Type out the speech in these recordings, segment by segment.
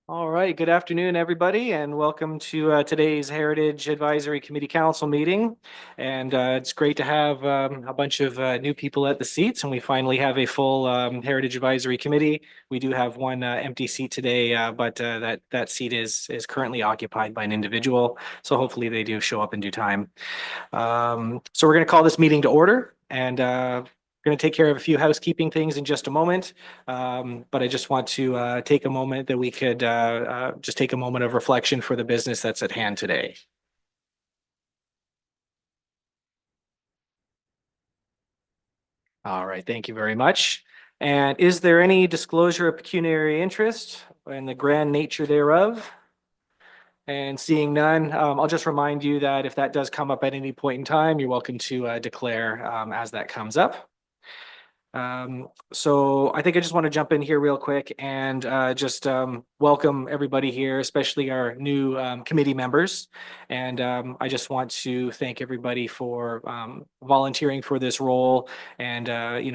All right, good afternoon, everybody, and welcome to today's Heritage Advisory Committee Council meeting. And it's great to have a bunch of new people at the seats, and we finally have a full Heritage Advisory Committee. We do have one empty seat today, but that seat is currently occupied by an individual, so hopefully they do show up in due time. So we're going to call this meeting to order, and we're going to take care of a few housekeeping things in just a moment. But I just want to take a moment that we could just take a moment of reflection for the business that's at hand today. All right, thank you very much. And is there any disclosure of pecuniary interest and the grand nature thereof? And seeing none, I'll just remind you that if that does come up at any point in time, you're welcome to declare as that comes up. So I think I just want to jump in here real quick and just welcome everybody here, especially our new committee members. And I just want to thank everybody for volunteering for this role. And,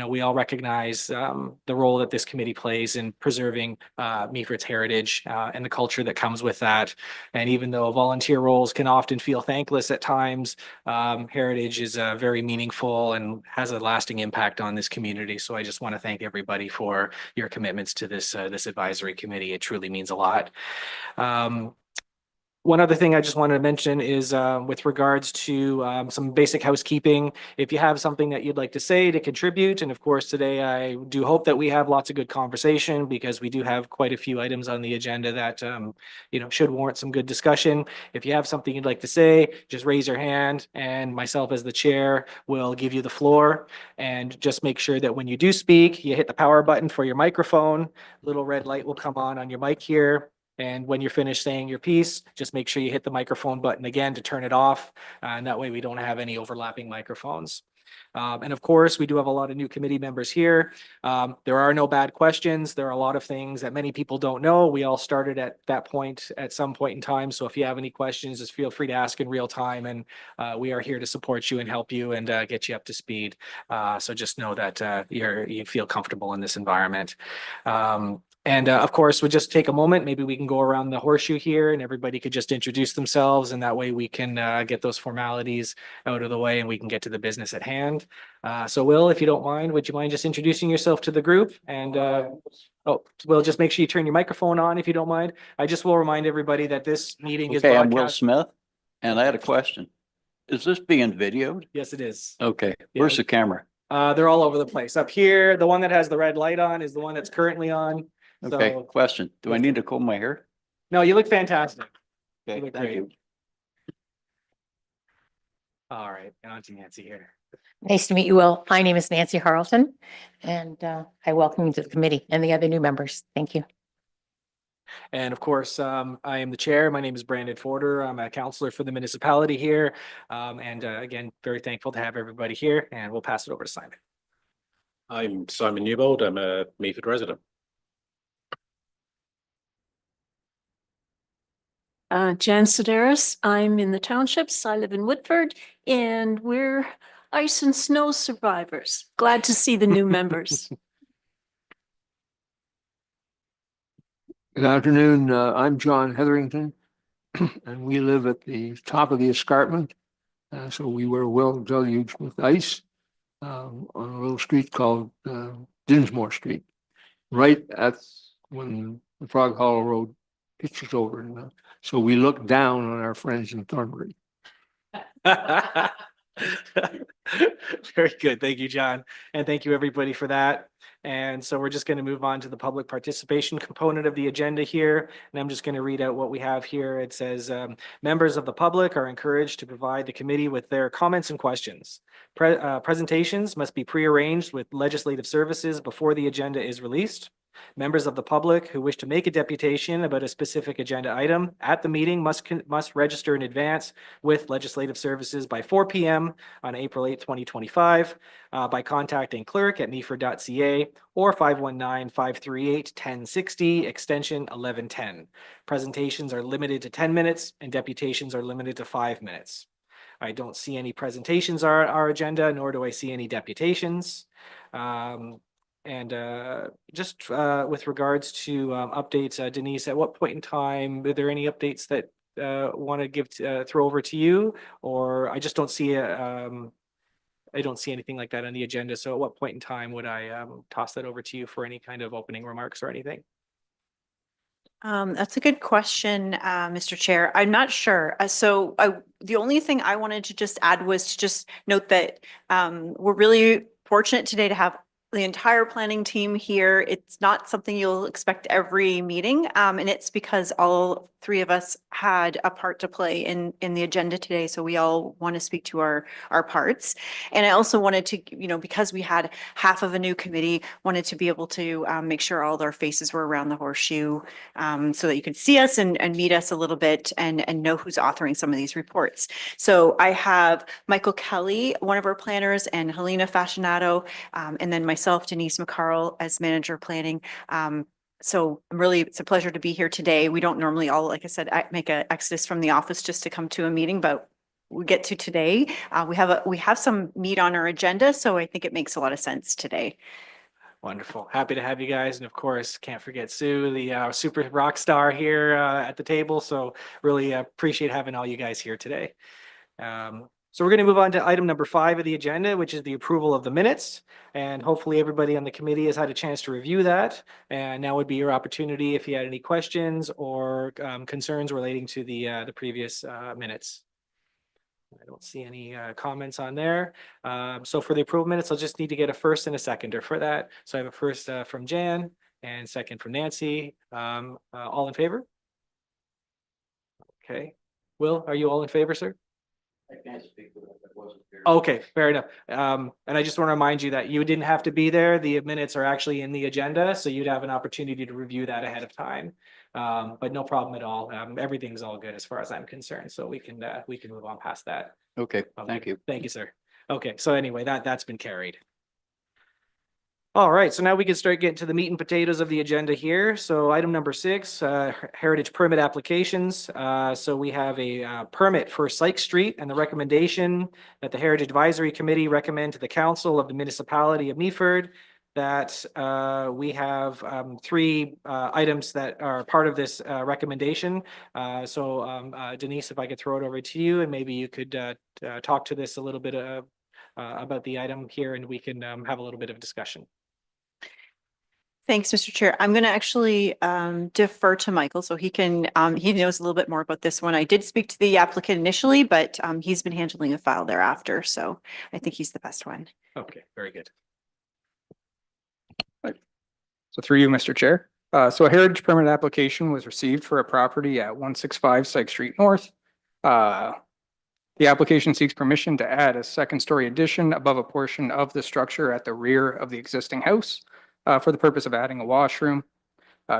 we all recognize the role that this committee plays in preserving Meaford's heritage and the culture that comes with that. And even though volunteer roles can often feel thankless at times, heritage is very meaningful and has a lasting impact on this community. So I just want to thank everybody for your commitments to this advisory committee. It truly means a lot. One other thing I just wanted to mention is with regards to some basic housekeeping. If you have something that you'd like to say to contribute, and of course today I do hope that we have lots of good conversation because we do have quite a few items on the agenda that should warrant some good discussion. If you have something you'd like to say, just raise your hand, and myself as the chair will give you the floor. And just make sure that when you do speak, you hit the power button for your microphone. Little red light will come on your mic here. And when you're finished saying your piece, just make sure you hit the microphone button again to turn it off. And that way we don't have any overlapping microphones. And of course, we do have a lot of new committee members here. There are no bad questions. There are a lot of things that many people don't know. We all started at that point at some point in time. So if you have any questions, just feel free to ask in real time. And we are here to support you and help you and get you up to speed. So just know that you feel comfortable in this environment. And of course, we'll just take a moment. Maybe we can go around the horseshoe here and everybody could just introduce themselves. And that way we can get those formalities out of the way and we can get to the business at hand. So Will, if you don't mind, would you mind just introducing yourself to the group? And Will, just make sure you turn your microphone on if you don't mind. I just will remind everybody that this meeting is Okay, I'm Will broadcast. Smith, and I had a question. Is this being videoed? Yes, it is. Okay, where's the camera? They're all over the place. Up here, the one that has the red light on is the one that's currently on. Okay, So, question. Do I need to comb my hair? no, you look fantastic. Okay, look thank great. you. All right, on to Nancy here. Nice to meet you, Will. My name is Nancy Harlton, and I welcome you to the committee and the other new members. Thank you. And of course, I am the chair. My name is Brandon Forder. I'm a counselor for the municipality here. And again, very thankful to have everybody here, and we'll pass it over to Simon. I'm Simon Newbold. I'm a Meaford resident. Jan Sedaris. I'm in the townships. I live in Woodford, and we're ice and snow survivors. Glad to see the new members. Good afternoon. I'm John Hetherington, and we live at the top of the escarpment. So we were well deluged with ice on a little street called Dinsmore Street, right at when the Frog Hollow Road pitches over. So we look down on our friends in Thornbury. Very good. Thank you, John. And thank you, everybody, for that. And so we're just going to move on to the public participation component of the agenda here. And I'm just going to read out what we have here. It says, members of the public are encouraged to provide the committee with their comments and questions. Presentations must be prearranged with legislative services before the agenda is released. Members of the public who wish to make a deputation about a specific agenda item at the meeting must register in advance with legislative services by 4 p.m. on April 8, 2025 by contacting clerk at meaford.ca or 519-538-1060 extension 1110. Presentations are limited to 10 minutes and deputations are limited to 5 minutes. I don't see any presentations on our agenda, nor do I see any deputations. And just with regards to updates, Denise, at what point in time, are there any updates that want to give, throw over to you? Or I just don't see I don't see anything like that on the agenda. So at what point in time would I toss that over to you for any kind of opening remarks or anything? That's a good question, Mr. Chair. I'm not sure. The only thing I wanted to just add was to just note that we're really fortunate today to have the entire planning team here. It's not something you'll expect every meeting, and it's because all three of us had a part to play in the agenda today. So we all want to speak to our parts. And I also wanted to, because we had half of a new committee, wanted to be able to make sure all our faces were around the horseshoe, so that you can see us and meet us a little bit and know who's authoring some of these reports. So I have Michael Kelly, one of our planners, and Helena Fascinato, and then myself, Denise McCarl, as manager of planning. So it's a pleasure to be here today. We don't normally all, like I said, make an exodus from the office just to come to a meeting, but we get to today. We have some meat on our agenda, so I think it makes a lot of sense today. Wonderful. Happy to have you guys. And of course, can't forget Sue, the super rock star here at the table. So really appreciate having all you guys here today. So we're going to move on to item number 5 of the agenda, which is the approval of the minutes. And hopefully everybody on the committee has had a chance to review that. And now would be your opportunity if you had any questions or concerns relating to the previous minutes. I don't see any comments on there. So for the approval minutes, I'll just need to get a first and a seconder for that. So I have a first from Jan and second from Nancy. All in favor? Okay. Will, are you all in favor, sir? I can't speak to that. That wasn't here. Okay, fair enough. And I just want to remind you that you didn't have to be there. The minutes are actually in the agenda, so you'd have an opportunity to review that ahead of time. But no problem at all. Everything's all good as far as I'm concerned, so we can move on past that. Okay, thank you. Thank you, sir. Okay, so anyway, that's been carried. All right, so now we can start getting to the meat and potatoes of the agenda here. So item number 6, heritage permit applications. So we have a permit for Sykes Street, and the recommendation that the Heritage Advisory Committee recommend to the Council of the Municipality of Meaford that we have 3 items that are part of this recommendation. So Denise, if I could throw it over to you, and maybe you could talk to this a little bit about the item here, and we can have a little bit of discussion. Thanks, Mr. Chair. I'm going to actually defer to Michael so he can, he knows a little bit more about this one. I did speak to the applicant initially, but he's been handling the file thereafter. So I think he's the best one. Okay, very good. So through you, Mr. Chair. So a heritage permit application was received for a property at 165 Sykes Street North. The application seeks permission to add a second-story addition above a portion of the structure at the rear of the existing house for the purpose of adding a washroom.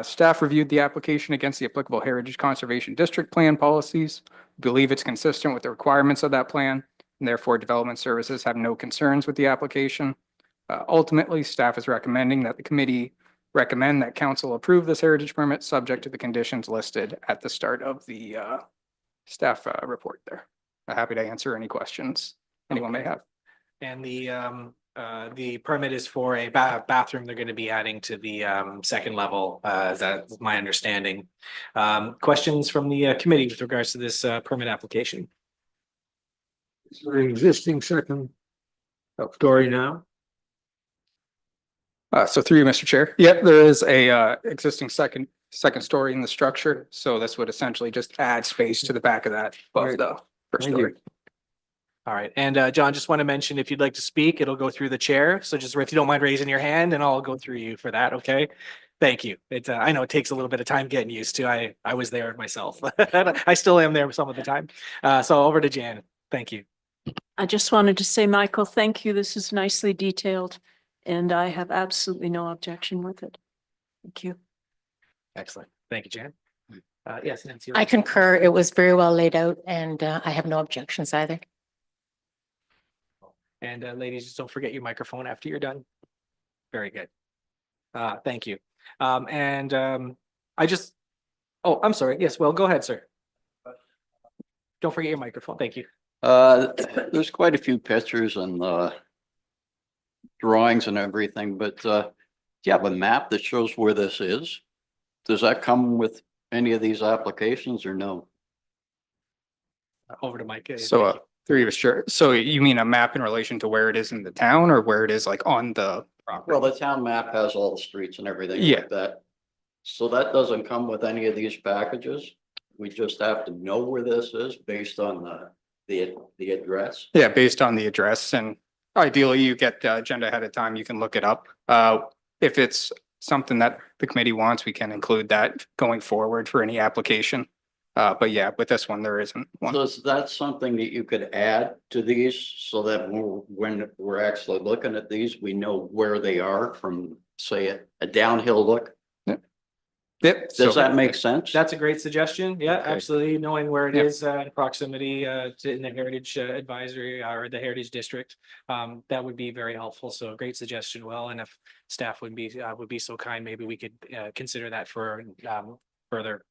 Staff reviewed the application against the applicable Heritage Conservation District Plan policies. We believe it's consistent with the requirements of that plan, and therefore Development Services have no concerns with the application. Ultimately, staff is recommending that the committee recommend that council approve this heritage permit subject to the conditions listed at the start of the staff report there. I'm happy to answer any questions anyone may have. And the permit is for a bathroom they're going to be adding to the second level. That's my understanding. Questions from the committee with regards to this permit application? Is there an existing second story now? So through you, Mr. Chair. Yep, there is a existing second story in the structure. So this would essentially just add space to the back of that above the first Thank story. you. All right. And John, just want to mention, if you'd like to speak, it'll go through the chair. So just if you don't mind raising your hand, and I'll go through you for that. Okay. Thank you. I know it takes a little bit of time getting used to. I was there myself. I still am there some of the time. So over to Jan. Thank you. I just wanted to say, Michael, thank you. This is nicely detailed, and I have absolutely no objection with it. Thank you. Excellent. Thank you, Jan. Yes, Nancy. I concur. It was very well laid out, and I have no objections either. And ladies, just don't forget your microphone after you're done. Very good. Thank you. Oh, I'm sorry. Yes, well, go ahead, sir. Don't forget your microphone. Thank you. There's quite a few pictures and drawings and everything, but Do you have a map that shows where this is? Does that come with any of these applications or no? Over to Mike. So, through you, sure. So you mean a map in relation to where it is in the town or where it is like on the property? Well, the town map has all the streets and everything Yeah. like that. So that doesn't come with any of these packages? We just have to know where this is based on the address? Yeah, based on the address, and ideally you get the agenda ahead of time, you can look it up. If it's something that the committee wants, we can include that going forward for any application. But yeah, with this one, there isn't one. So is that something that you could add to these so that when we're actually looking at these, we know where they are from, say, a downhill look? Yep. Does that make sense? That's a great suggestion. Yeah, Okay. absolutely. Knowing where it Yeah. is in proximity to in the Heritage Advisory or the Heritage District, that would be very helpful. So great suggestion. Well, and if staff would be so kind, maybe we could consider that for further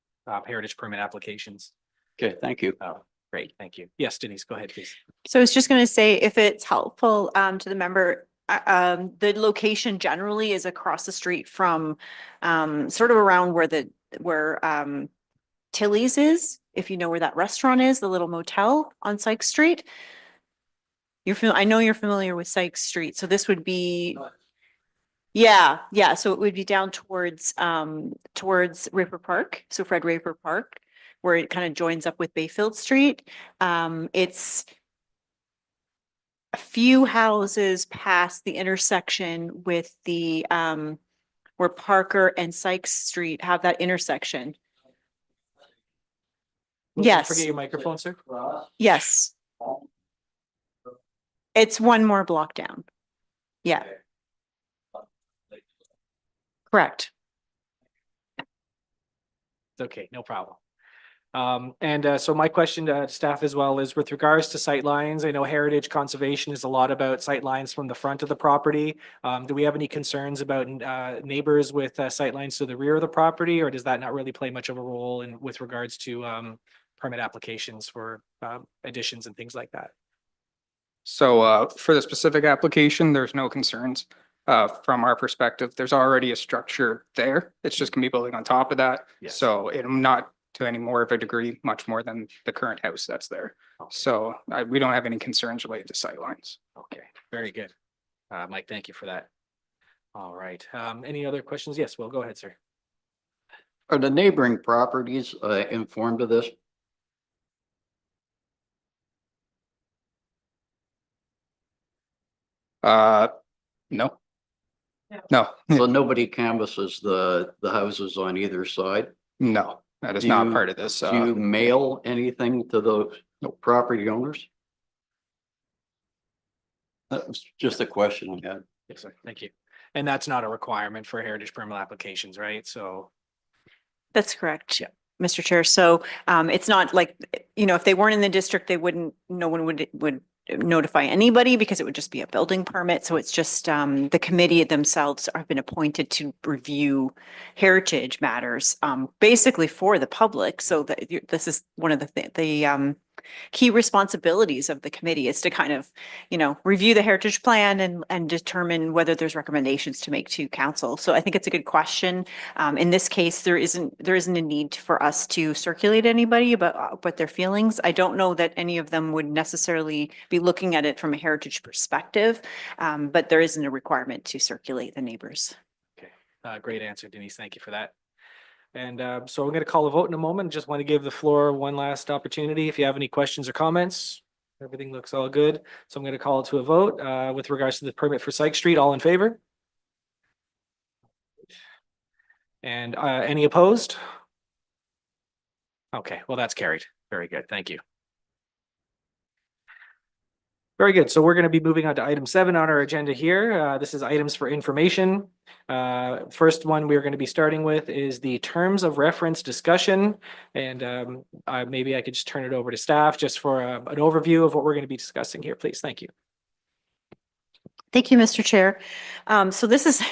heritage permit applications. Okay, thank you. Oh, great. Thank you. Yes, Denise, go ahead, please. So I was just going to say, if it's helpful to the member, the location generally is across the street from sort of around where Tilly's is, if you know where that restaurant is, the little motel on Sykes Street. I know you're familiar with Sykes Street, so this would be. Yeah, yeah, so it would be down towards Raper Park, so Fred Raper Park, where it kind of joins up with Bayfield Street. It's a few houses past the intersection with the where Parker and Sykes Street have that intersection. Yes. Forget your microphone, sir. Yes. It's one more block down. Yeah. Correct. Okay, no problem. So my question to staff as well is with regards to sight lines. I know Heritage Conservation is a lot about sight lines from the front of the property. Do we have any concerns about neighbors with sight lines to the rear of the property, or does that not really play much of a role in with regards to permit applications for additions and things like that? So for the specific application, there's no concerns. From our perspective, there's already a structure there. It's just gonna be building on top of that. Yes. So it'll not to any more of a degree, much more than the current house that's there. So we don't have any concerns related to sightlines. Okay, very good. Mike, thank you for that. All right. Any other questions? Yes, well, go ahead, sir. Are the neighboring properties informed of this? No. No, So nobody canvasses the houses on either side? no, that is Do not you- part of this. Do you mail anything to the property owners? That was just a question I had. Yes, sir. Thank you. And that's not a requirement for heritage permit applications, right? So, That's correct. Yeah. Mr. Chair. So it's not like, if they weren't in the district, no one would notify anybody because it would just be a building permit. So it's just the committee themselves have been appointed to review heritage matters, basically for the public. So that this is one of the key responsibilities of the committee is to kind of, review the heritage plan and determine whether there's recommendations to make to council. So I think it's a good question. In this case, there isn't a need for us to circulate anybody about what their feelings. I don't know that any of them would necessarily be looking at it from a heritage perspective, but there isn't a requirement to circulate the neighbors. okay, great answer, Denise. Thank you for that. And so we're going to call a vote in a moment. Just want to give the floor one last opportunity. If you have any questions or comments, everything looks all good. So I'm going to call it to a vote with regards to the permit for Sykes Street. All in favor? And any opposed? Okay, well, that's carried. Very good. Thank you. Very good. So we're going to be moving on to item 7 on our agenda here. This is items for information. First one we're going to be starting with is the terms of reference discussion. And maybe I could just turn it over to staff just for an overview of what we're going to be discussing here, please. Thank you. Thank you, Mr. Chair. So this is,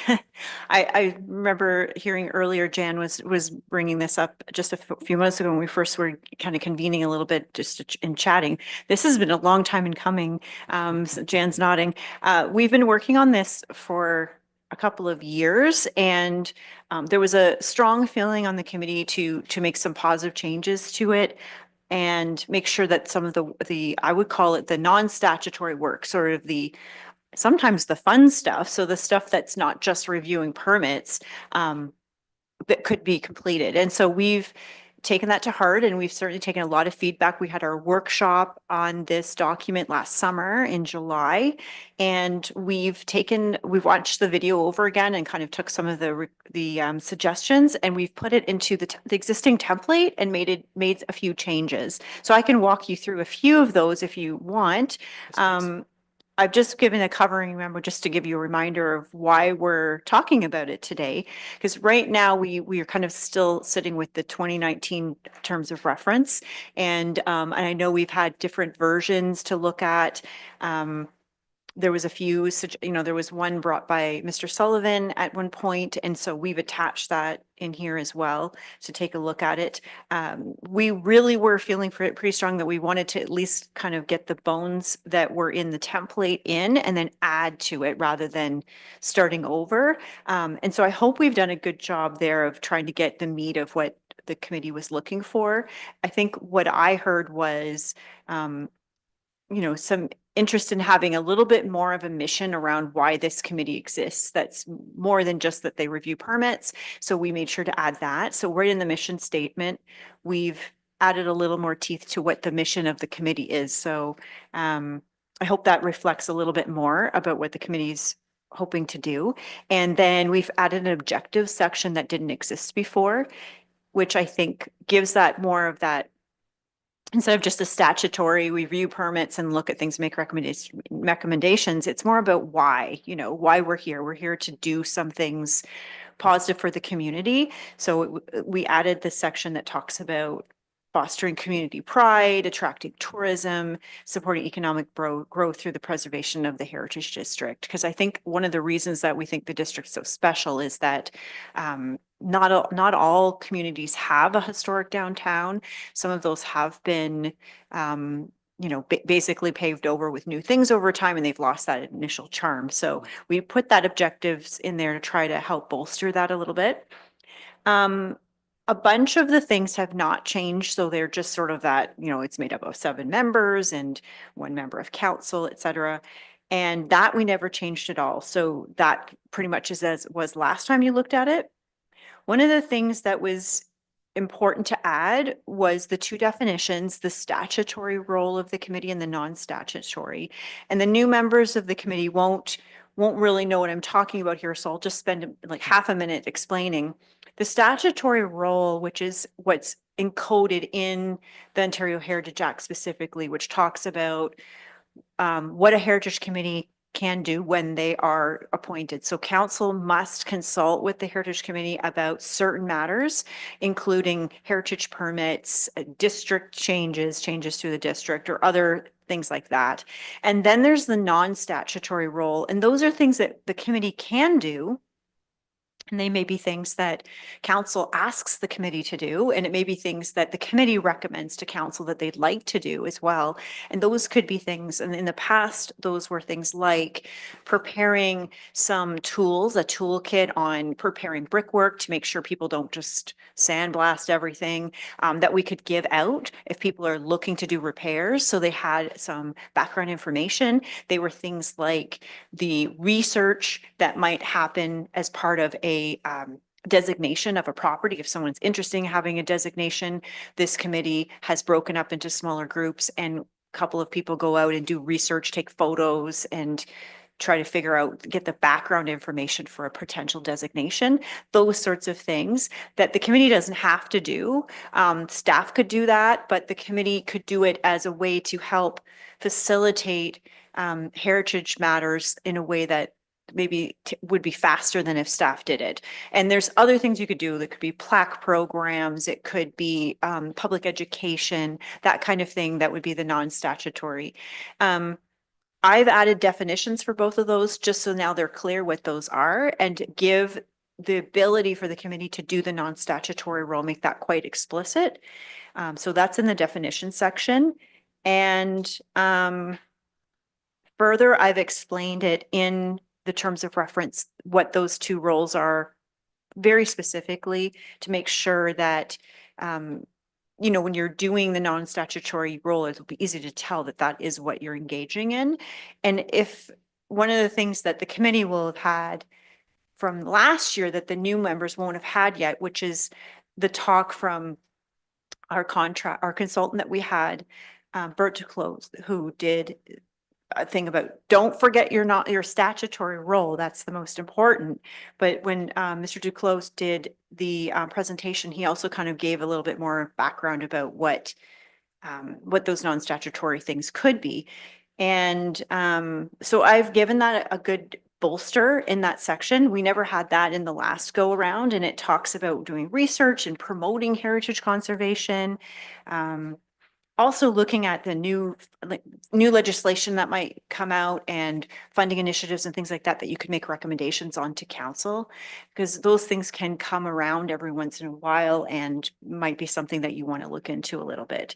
I remember hearing earlier, Jan was bringing this up just a few months ago when we first were kind of convening a little bit just in chatting. This has been a long time in coming. So Jan's nodding. We've been working on this for a couple of years, and there was a strong feeling on the committee to make some positive changes to it and make sure that some of the I would call it the non-statutory work, sort of sometimes the fun stuff, so the stuff that's not just reviewing permits, that could be completed. And so we've taken that to heart, and we've certainly taken a lot of feedback. We had our workshop on this document last summer in July, and we've watched the video over again and kind of took some of the suggestions, and we've put it into the existing template and made a few changes. So I can walk you through a few of those if you want. I've just given a covering memo just to give you a reminder of why we're talking about it today. Because right now we are kind of still sitting with the 2019 terms of reference. And I know we've had different versions to look at. There was a few, there was one brought by Mr. Sullivan at one point, and so we've attached that in here as well to take a look at it. We really were feeling pretty strong that we wanted to at least kind of get the bones that were in the template in and then add to it rather than starting over. And so I hope we've done a good job there of trying to get the meat of what the committee was looking for. I think what I heard was, some interest in having a little bit more of a mission around why this committee exists. That's more than just that they review permits. So we made sure to add that. So right in the mission statement, we've added a little more teeth to what the mission of the committee is. So I hope that reflects a little bit more about what the committee's hoping to do. And then we've added an objective section that didn't exist before, which I think gives that more of that, instead of just a statutory review permits and look at things, make recommendations, it's more about why, why we're here. We're here to do some things positive for the community. So we added this section that talks about fostering community pride, attracting tourism, supporting economic growth through the preservation of the Heritage District. Because I think one of the reasons that we think the district's so special is that not all communities have a historic downtown. Some of those have been basically paved over with new things over time, and they've lost that initial charm. So we put that objectives in there to try to help bolster that a little bit. A bunch of the things have not changed, so they're just sort of that, it's made up of 7 members and 1 member of council, et cetera. And that we never changed at all. So that pretty much is as was last time you looked at it. One of the things that was important to add was the 2 definitions, the statutory role of the committee and the non-statutory. And the new members of the committee won't really know what I'm talking about here, so I'll just spend like half a minute explaining. The statutory role, which is what's encoded in the Ontario Heritage Act specifically, which talks about what a heritage committee can do when they are appointed. So council must consult with the Heritage Committee about certain matters, including heritage permits, district changes to the district, or other things like that. And then there's the non-statutory role, and those are things that the committee can do. And they may be things that council asks the committee to do, and it may be things that the committee recommends to council that they'd like to do as well. And those could be things, and in the past, those were things like preparing some tools, a toolkit on preparing brickwork to make sure people don't just sandblast everything, that we could give out if people are looking to do repairs. So they had some background information. They were things like the research that might happen as part of a designation of a property. If someone's interested in having a designation, this committee has broken up into smaller groups, and a couple of people go out and do research, take photos, and try to figure out, get the background information for a potential designation. Those sorts of things that the committee doesn't have to do. Staff could do that, but the committee could do it as a way to help facilitate heritage matters in a way that maybe would be faster than if staff did it. And there's other things you could do. That could be plaque programs. It could be public education, that kind of thing. That would be the non-statutory. I've added definitions for both of those, just so now they're clear what those are, and give the ability for the committee to do the non-statutory role, make that quite explicit. So that's in the definition section. And further, I've explained it in the terms of reference, what those two roles are very specifically to make sure that, you know, when you're doing the non-statutory role, it'll be easy to tell that that is what you're engaging in. And if one of the things that the committee will have had from last year that the new members won't have had yet, which is the talk from our consultant that we had, Bert Duclos, who did a thing about don't forget your statutory role. That's the most important. But when Mr. Duclos did the presentation, he also kind of gave a little bit more background about what those non-statutory things could be. And so I've given that a good bolster in that section. We never had that in the last go around, and it talks about doing research and promoting heritage conservation. Also looking at the new legislation that might come out and funding initiatives and things like that, that you could make recommendations on to council, because those things can come around every once in a while and might be something that you want to look into a little bit.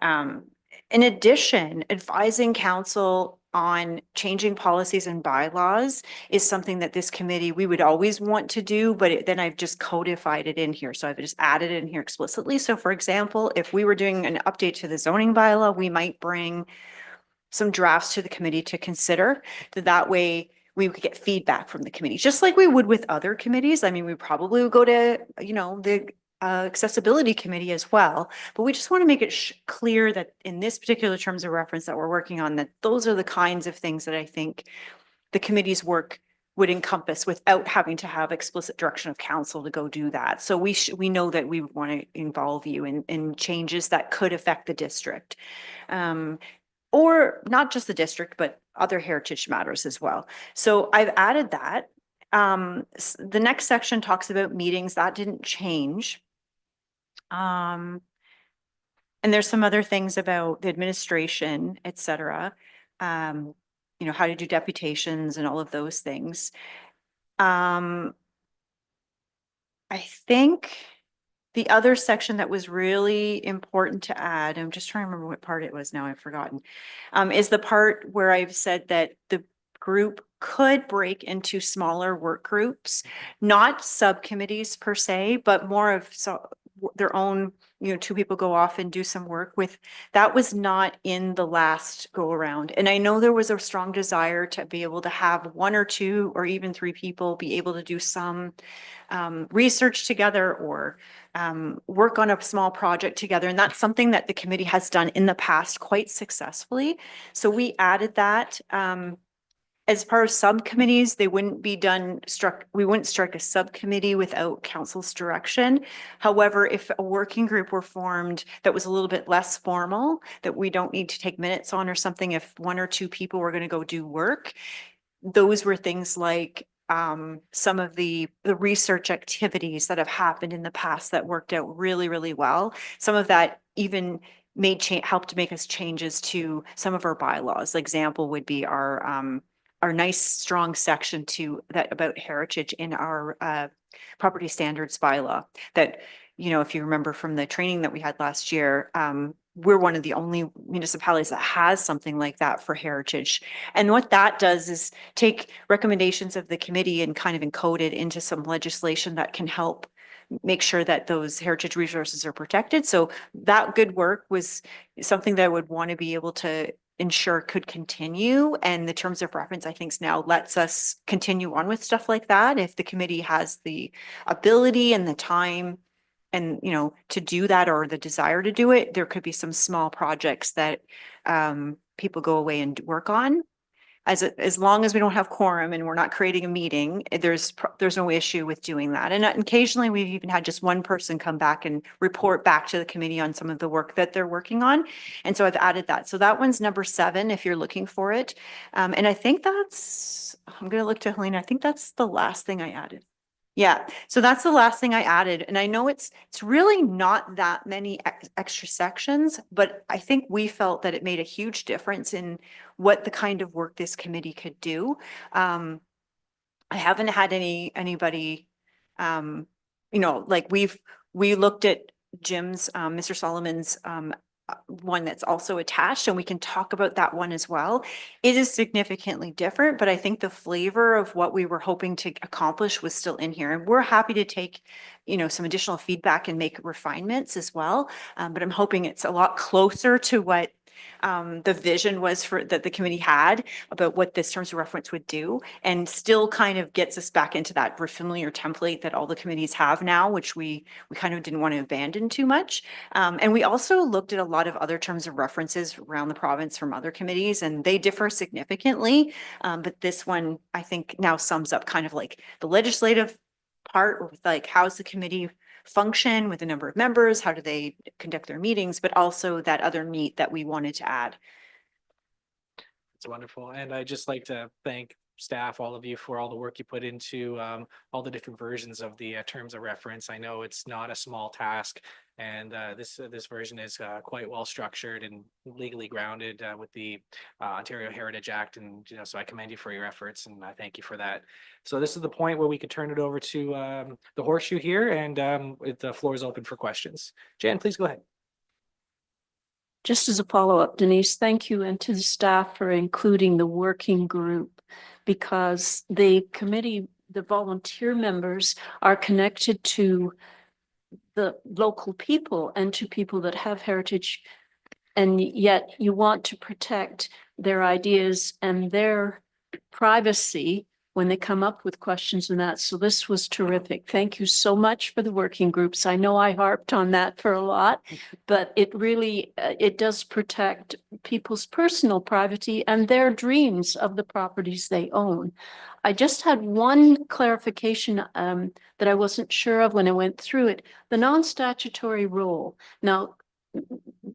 In addition, advising council on changing policies and bylaws is something that this committee, we would always want to do, but then I've just codified it in here. So I've just added it in here explicitly. So for example, if we were doing an update to the zoning bylaw, we might bring some drafts to the committee to consider. That way we would get feedback from the committee, just like we would with other committees. I mean, we probably would go to, you know, the accessibility committee as well, but we just want to make it clear that in this particular terms of reference that we're working on, that those are the kinds of things that I think the committee's work would encompass without having to have explicit direction of council to go do that. So we know that we want to involve you in changes that could affect the district, or not just the district, but other heritage matters as well. So I've added that. The next section talks about meetings. That didn't change. And there's some other things about the administration, et cetera. You know, how to do deputations and all of those things. I think the other section that was really important to add, I'm just trying to remember what part it was now, I've forgotten, is the part where I've said that the group could break into smaller work groups, not subcommittees per se, but more of their own, you know, two people go off and do some work with. That was not in the last go around. And I know there was a strong desire to be able to have one or two or even three people be able to do some research together or work on a small project together. And that's something that the committee has done in the past quite successfully. So we added that. As part of subcommittees, they wouldn't be we wouldn't strike a subcommittee without council's direction. However, if a working group were formed that was a little bit less formal, that we don't need to take minutes on or something, if one or two people were going to go do work, those were things like some of the research activities that have happened in the past that worked out really, really well. Some of that even helped make us changes to some of our bylaws. Example would be our nice strong section about heritage in our property standards bylaw that, you know, if you remember from the training that we had last year, we're one of the only municipalities that has something like that for heritage. And what that does is take recommendations of the committee and kind of encode it into some legislation that can help make sure that those heritage resources are protected. So that good work was something that I would want to be able to ensure could continue. And the terms of reference, I think, now lets us continue on with stuff like that. If the committee has the ability and the time and, you know, to do that or the desire to do it, there could be some small projects that people go away and work on. As long as we don't have quorum and we're not creating a meeting, there's no issue with doing that. And occasionally we've even had just one person come back and report back to the committee on some of the work that they're working on. And so I've added that. So that one's number 7, if you're looking for it. And I think I'm going to look to Helena. I think that's the last thing I added. Yeah, so that's the last thing I added. And I know it's really not that many extra sections, but I think we felt that it made a huge difference in what the kind of work this committee could do. I haven't had anybody, you know, like we looked at Jim's, Mr. Solomon's one that's also attached, and we can talk about that one as well. It is significantly different, but I think the flavor of what we were hoping to accomplish was still in here. And we're happy to take, some additional feedback and make refinements as well. But I'm hoping it's a lot closer to what the vision was that the committee had about what this terms of reference would do, and still kind of gets us back into that familiar template that all the committees have now, which we kind of didn't want to abandon too much. And we also looked at a lot of other terms of references around the province from other committees, and they differ significantly. But this one, I think, now sums up kind of like the legislative part, with like, how's the committee function with a number of members, how do they conduct their meetings, but also that other meat that we wanted to add. It's wonderful. And I just like to thank staff, all of you, for all the work you put into all the different versions of the terms of reference. I know it's not a small task, and this version is quite well structured and legally grounded with the Ontario Heritage Act. And so I commend you for your efforts, and I thank you for that. So this is the point where we could turn it over to the horseshoe here, and the floor is open for questions. Jan, please go ahead. Just as a follow-up, Denise, thank you, and to the staff for including the working group, because the committee, the volunteer members are connected to the local people and to people that have heritage, and yet you want to protect their ideas and their privacy when they come up with questions and that. So this was terrific. Thank you so much for the working groups. I know I harped on that for a lot, but it really, it does protect people's personal privacy and their dreams of the properties they own. I just had one clarification that I wasn't sure of when I went through it. The non-statutory role. Now,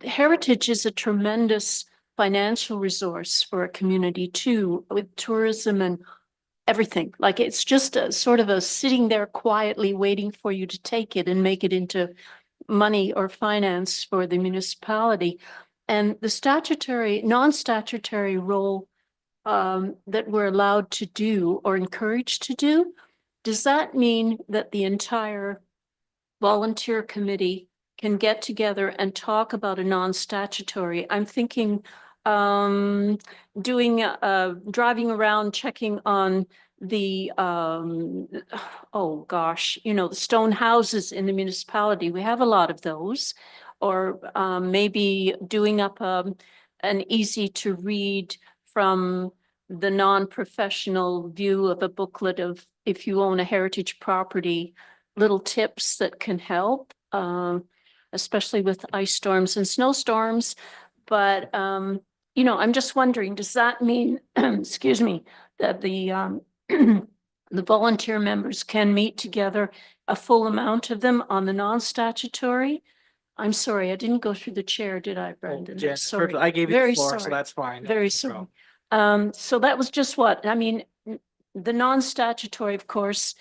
heritage is a tremendous financial resource for a community too, with tourism and everything. Like, it's just a sort of a sitting there quietly waiting for you to take it and make it into money or finance for the municipality. And the non-statutory role that we're allowed to do or encouraged to do, does that mean that the entire volunteer committee can get together and talk about a non-statutory? I'm thinking doing driving around checking on the oh gosh, the stone houses in the municipality. We have a lot of those. Or maybe doing up an easy to read from the non-professional view of a booklet of, if you own a heritage property, little tips that can help, especially with ice storms and snowstorms. But I'm just wondering, does that mean, excuse me, that the the volunteer members can meet together, a full amount of them, on the non-statutory? I'm sorry, I didn't go through the chair, did I, Brendan? Jan, Sorry. I gave you the Very floor, so sorry. that's fine. Very No sorry. problem. So that was just what, I mean, the non-statutory, of course,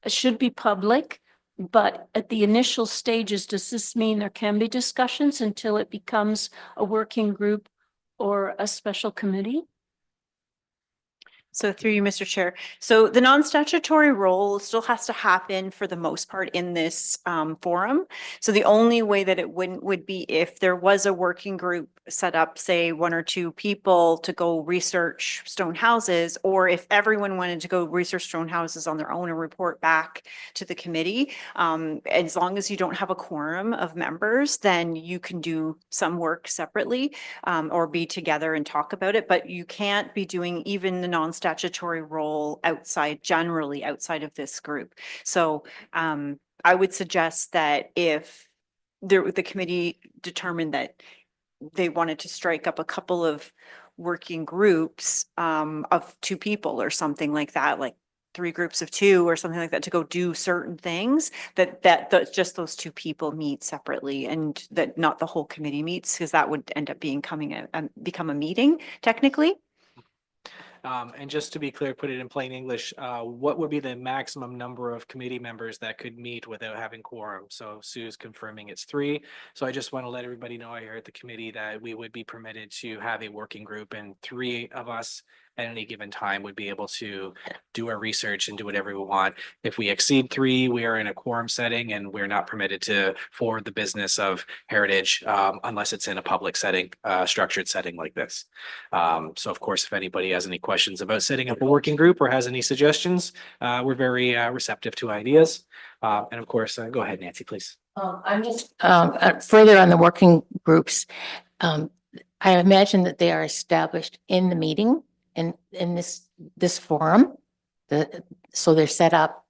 should be public, but at the initial stages, does this mean there can be discussions until it becomes a working group or a special committee? So through you, Mr. Chair. So the non-statutory role still has to happen for the most part in this forum. So the only way that it would be if there was a working group set up, say 1 or 2 people to go research stone houses, or if everyone wanted to go research stone houses on their own and report back to the committee. As long as you don't have a quorum of members, then you can do some work separately or be together and talk about it, but you can't be doing even the non-statutory role generally outside of this group. So I would suggest that if the committee determined that they wanted to strike up a couple of working groups of 2 people or something like that, like 3 groups of 2 or something like that, to go do certain things, that just those 2 people meet separately, and that not the whole committee meets, because that would end up become a meeting technically. And just to be clear, put it in plain English, what would be the maximum number of committee members that could meet without having quorum? So Sue's confirming it's 3. So I just want to let everybody know here at the committee that we would be permitted to have a working group, and 3 of us at any given time would be able to do our research and do whatever we want. If we exceed three, we are in a quorum setting and we're not permitted to forward the business of Heritage unless it's in a public setting, structured setting like this. So of course, if anybody has any questions about setting up a working group or has any suggestions, we're very receptive to ideas. And of course, go ahead, Nancy, please. I'm just further on the working groups. I imagine that they are established in the meeting in this forum. So they're set up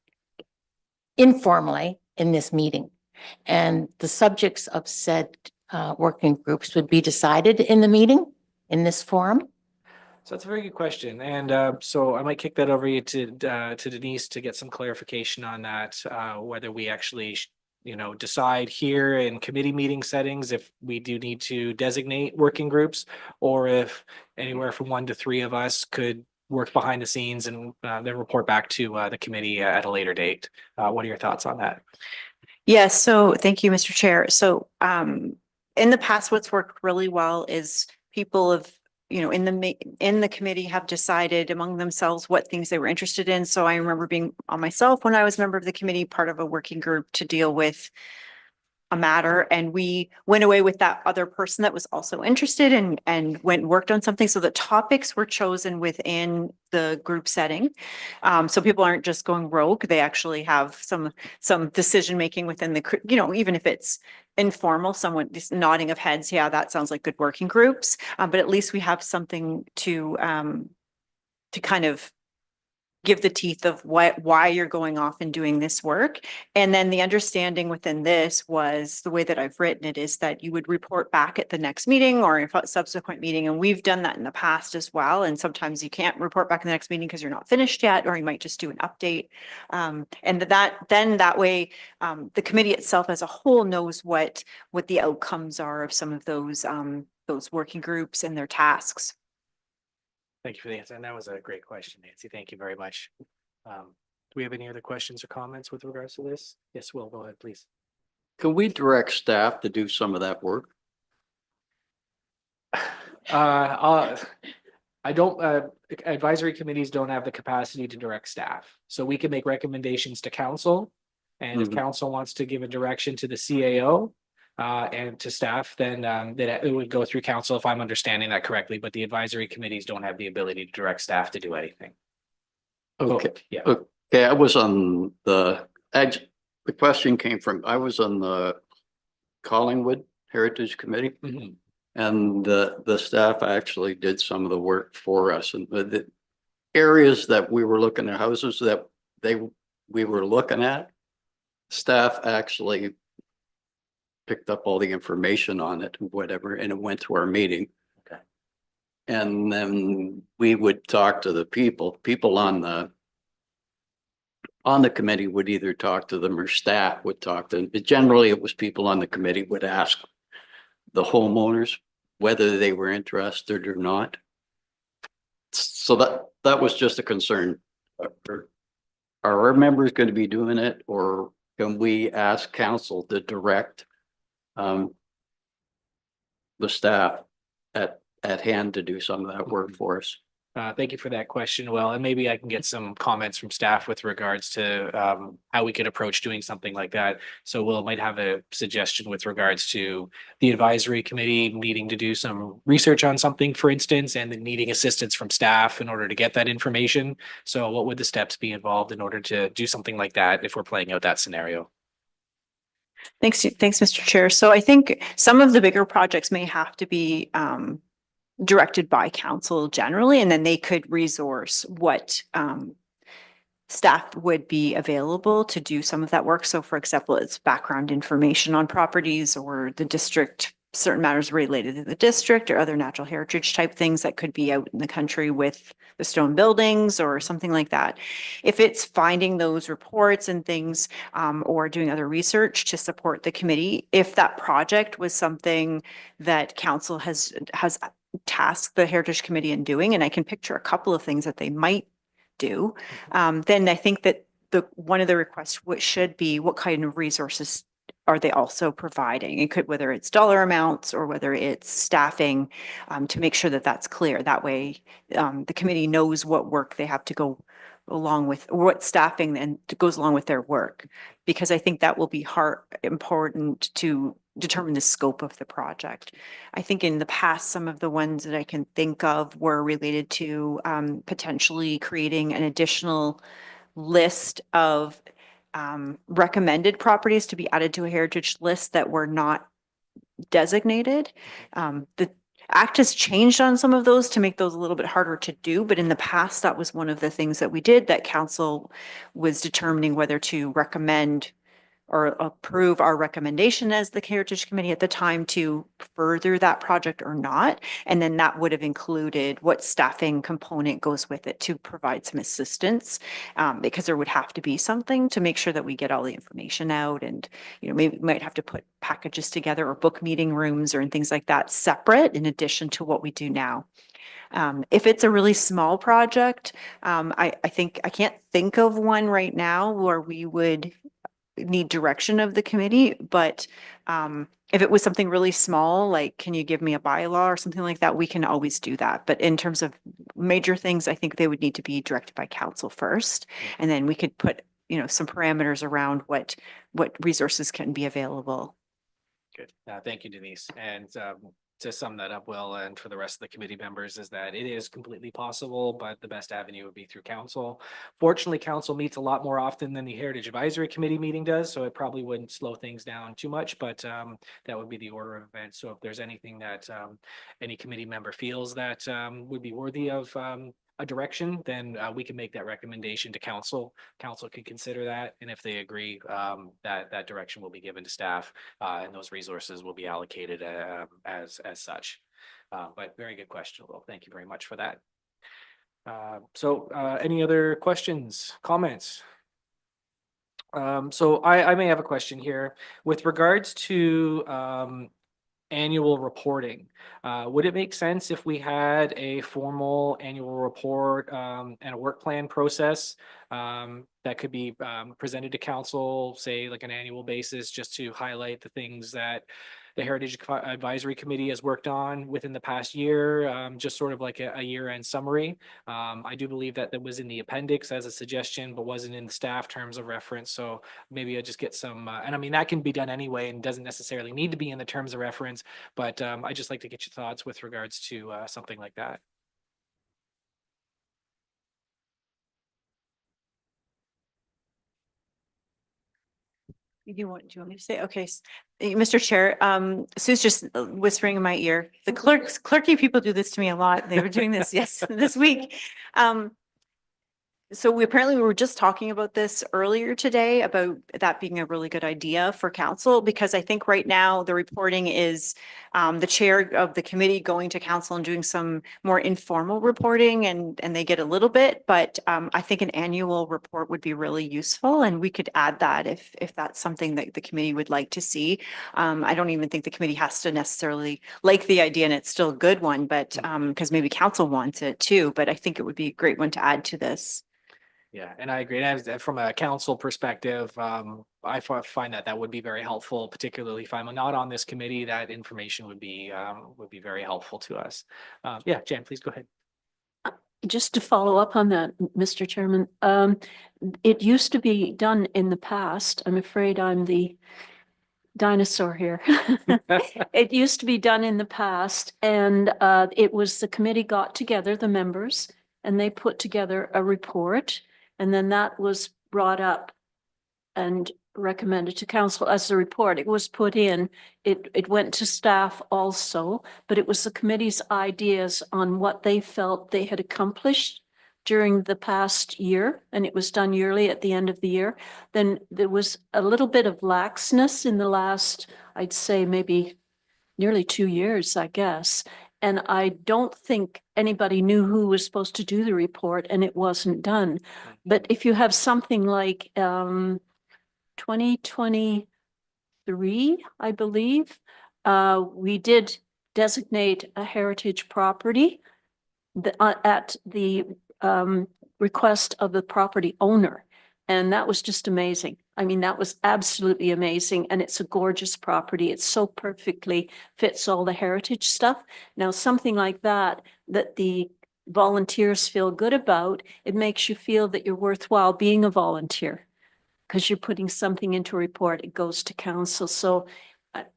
informally in this meeting. And the subjects of said working groups would be decided in the meeting in this forum. So that's a very good question. And so I might kick that over to Denise to get some clarification on that, whether we actually, decide here in committee meeting settings if we do need to designate working groups, or if anywhere from 1 to 3 of us could work behind the scenes and then report back to the committee at a later date. What are your thoughts on that? Yes, so thank you, Mr. Chair. So in the past, what's worked really well is people have, in the committee have decided among themselves what things they were interested in. So I remember being on myself when I was a member of the committee, part of a working group to deal with a matter, and we went away with that other person that was also interested and went and worked on something. So the topics were chosen within the group setting. So people aren't just going rogue. They actually have some decision making within the, even if it's informal, someone just nodding of heads. Yeah, that sounds like good working groups. But at least we have something to kind of give the teeth of why you're going off and doing this work. And then the understanding within this was, the way that I've written it is that you would report back at the next meeting or a subsequent meeting. And we've done that in the past as well. And sometimes you can't report back in the next meeting because you're not finished yet, or you might just do an update. And that way, the committee itself as a whole knows what the outcomes are of some of those working groups and their tasks. Thank you for the answer. And that was a great question, Nancy. Thank you very much. Do we have any other questions or comments with regards to this? Yes, Will, go ahead, please. Can we direct staff to do some of that work? I don't, advisory committees don't have the capacity to direct staff. So we can make recommendations to council. And if council wants to give a direction to the CAO, and to staff, then that it would go through council, if I'm understanding that correctly, but the advisory committees don't have the ability to direct staff to do anything. Okay. Yeah. Okay, I was on the question came from, I was on the Collingwood Heritage Committee, and the staff actually did some of the work for us, and the areas that we were looking at, houses that we were looking at, staff actually picked up all the information on it and whatever, and it went to our meeting. Okay. And then we would talk to the people on the committee would either talk to them or staff would talk to them. But generally it was people on the committee would ask the homeowners whether they were interested or not. So that was just a concern. Are our members going to be doing it, or can we ask council to direct the staff at hand to do some of that work for us? Thank you for that question, Will, and maybe I can get some comments from staff with regards to how we could approach doing something like that. So Will might have a suggestion with regards to the advisory committee needing to do some research on something, for instance, and then needing assistance from staff in order to get that information. So what would the steps be involved in order to do something like that if we're playing out that scenario? Thanks, Mr. Chair. So I think some of the bigger projects may have to be directed by council generally, and then they could resource what staff would be available to do some of that work. So for example, it's background information on properties or the district, certain matters related to the district or other natural heritage type things that could be out in the country with the stone buildings or something like that. If it's finding those reports and things or doing other research to support the committee, if that project was something that council has tasked the Heritage Committee in doing, and I can picture a couple of things that they might do, then I think that one of the requests should be what kind of resources are they also providing? It could, whether it's dollar amounts or whether it's staffing, to make sure that that's clear. That way, the committee knows what work they have to go along with, or what staffing and goes along with their work. Because I think that will be important to determine the scope of the project. I think in the past, some of the ones that I can think of were related to potentially creating an additional list of recommended properties to be added to a heritage list that were not designated. The act has changed on some of those to make those a little bit harder to do, but in the past, that was one of the things that we did, that council was determining whether to recommend or approve our recommendation as the Heritage Committee at the time to further that project or not. And then that would have included what staffing component goes with it to provide some assistance, because there would have to be something to make sure that we get all the information out, and, you know, maybe we might have to put packages together or book meeting rooms or and things like that separate in addition to what we do now. If it's a really small project, I think I can't think of one right now where we would need direction of the committee, but if it was something really small, like, can you give me a bylaw or something like that, we can always do that. But in terms of major things, I think they would need to be directed by council first, and then we could put, you know, some parameters around what resources can be available. Good. Thank you, Denise. And to sum that up well, and for the rest of the committee members, is that it is completely possible, but the best avenue would be through council. Fortunately, council meets a lot more often than the Heritage Advisory Committee meeting does, so it probably wouldn't slow things down too much, but that would be the order of events. So if there's anything that any committee member feels that would be worthy of a direction, then we can make that recommendation to council. Council could consider that, and if they agree, that direction will be given to staff, and those resources will be allocated as such. But very good question, Will. Thank you very much for that. So any other questions, comments? So I may have a question here with regards to annual reporting. Would it make sense if we had a formal annual report and a work plan process that could be presented to council, say like an annual basis, just to highlight the things that the Heritage Advisory Committee has worked on within the past year, just sort of like a year-end summary. I do believe that was in the appendix as a suggestion, but wasn't in the staff terms of reference. So maybe I just get some, and I mean, that can be done anyway and doesn't necessarily need to be in the terms of reference, but I just like to get your thoughts with regards to something like that. Do you want me to say? Okay, Mr. Chair, Sue's just whispering in my ear. The clerky people do this to me a lot. They were doing this, yes, this week. So we were just talking about this earlier today, about that being a really good idea for council, because I think right now the reporting is the chair of the committee going to council and doing some more informal reporting, and they get a little bit, but I think an annual report would be really useful, and we could add that if that's something that the committee would like to see. I don't even think the committee has to necessarily like the idea, and it's still a good one, but because maybe council wants it too, but I think it would be a great one to add to this. Yeah, and I agree. And from a council perspective, I find that would be very helpful, particularly if I'm not on this committee. That information would be very helpful to us. Yeah, Jan, please go ahead. Just to follow up on that, Mr. Chairman, it used to be done in the past. I'm afraid I'm the dinosaur here. It used to be done in the past, and it was the committee got together, the members, and they put together a report. And then that was brought up and recommended to council as a report. It was put in, it went to staff also, but it was the committee's ideas on what they felt they had accomplished during the past year, and it was done yearly at the end of the year. Then there was a little bit of laxness in the last, I'd say maybe nearly 2 years, I guess. And I don't think anybody knew who was supposed to do the report, and it wasn't done. But if you have something like 2023, I believe, we did designate a heritage property at the request of the property owner. And that was just amazing. I mean, that was absolutely amazing, and it's a gorgeous property. It so perfectly fits all the heritage stuff. Now, something like that, that the volunteers feel good about, it makes you feel that you're worthwhile being a volunteer. Because you're putting something into a report, it goes to council. So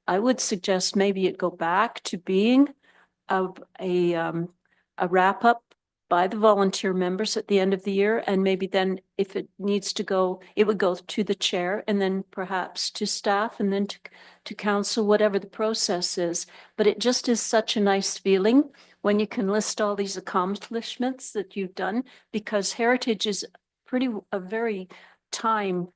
I would suggest maybe it go back to being a wrap up by the volunteer members at the end of the year. And maybe then if it needs to go, it would go to the chair and then perhaps to staff and then to council, whatever the process is. But it just is such a nice feeling when you can list all these accomplishments that you've done, because heritage is a very time,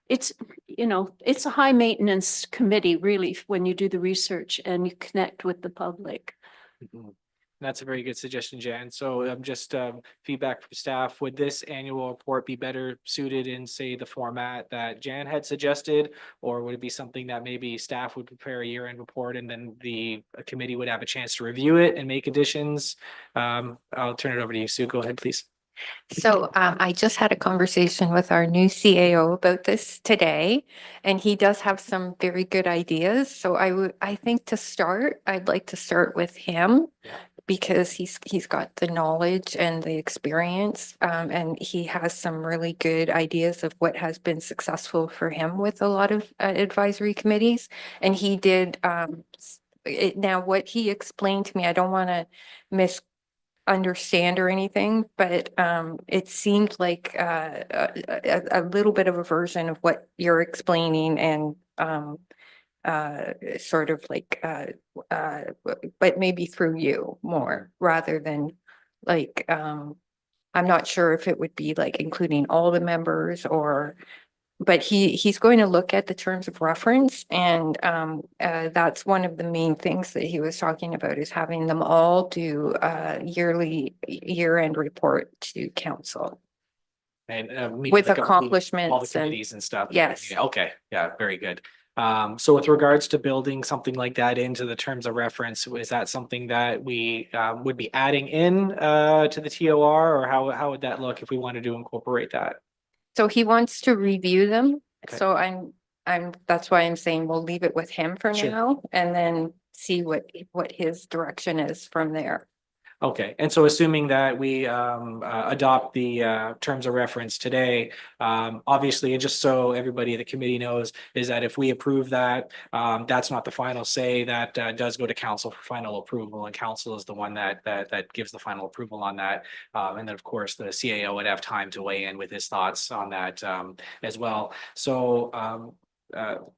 it's, it's a high maintenance committee really when you do the research and you connect with the public. Mhm. That's a very good suggestion, Jan. So just feedback from staff. Would this annual report be better suited in, say, the format that Jan had suggested? Or would it be something that maybe staff would prepare a year-end report and then the committee would have a chance to review it and make additions? I'll turn it over to you, Sue. Go ahead, please. So I just had a conversation with our new CAO about this today, and he does have some very good ideas. So I think to start, I'd like to start with him because he's got the knowledge and the experience, and he has some really good ideas of what has been successful for him with a lot of advisory committees. And he did now what he explained to me, I don't want to misunderstand or anything, but it seemed like a little bit of a version of what you're explaining, and sort of like but maybe through you more rather than like I'm not sure if it would be like including all the members, or but he's going to look at the terms of reference, and that's one of the main things that he was talking about, is having them all do year-end report to council And with like all the accomplishments and committees and stuff. yes. Yeah, okay, yeah, very good. So with regards to building something like that into the terms of reference, is that something that we would be adding in to the TOR, or how would that look if we wanted to incorporate that? So he wants to review them. Okay. So that's why I'm saying we'll leave it with him for Sure. now and then see what his direction is from there. Okay, and so assuming that we adopt the terms of reference today, obviously, and just so everybody, the committee knows, is that if we approve that, that's not the final say. That does go to council for final approval, and council is the one that gives the final approval on that. And then, of course, the CAO would have time to weigh in with his thoughts on that as well. So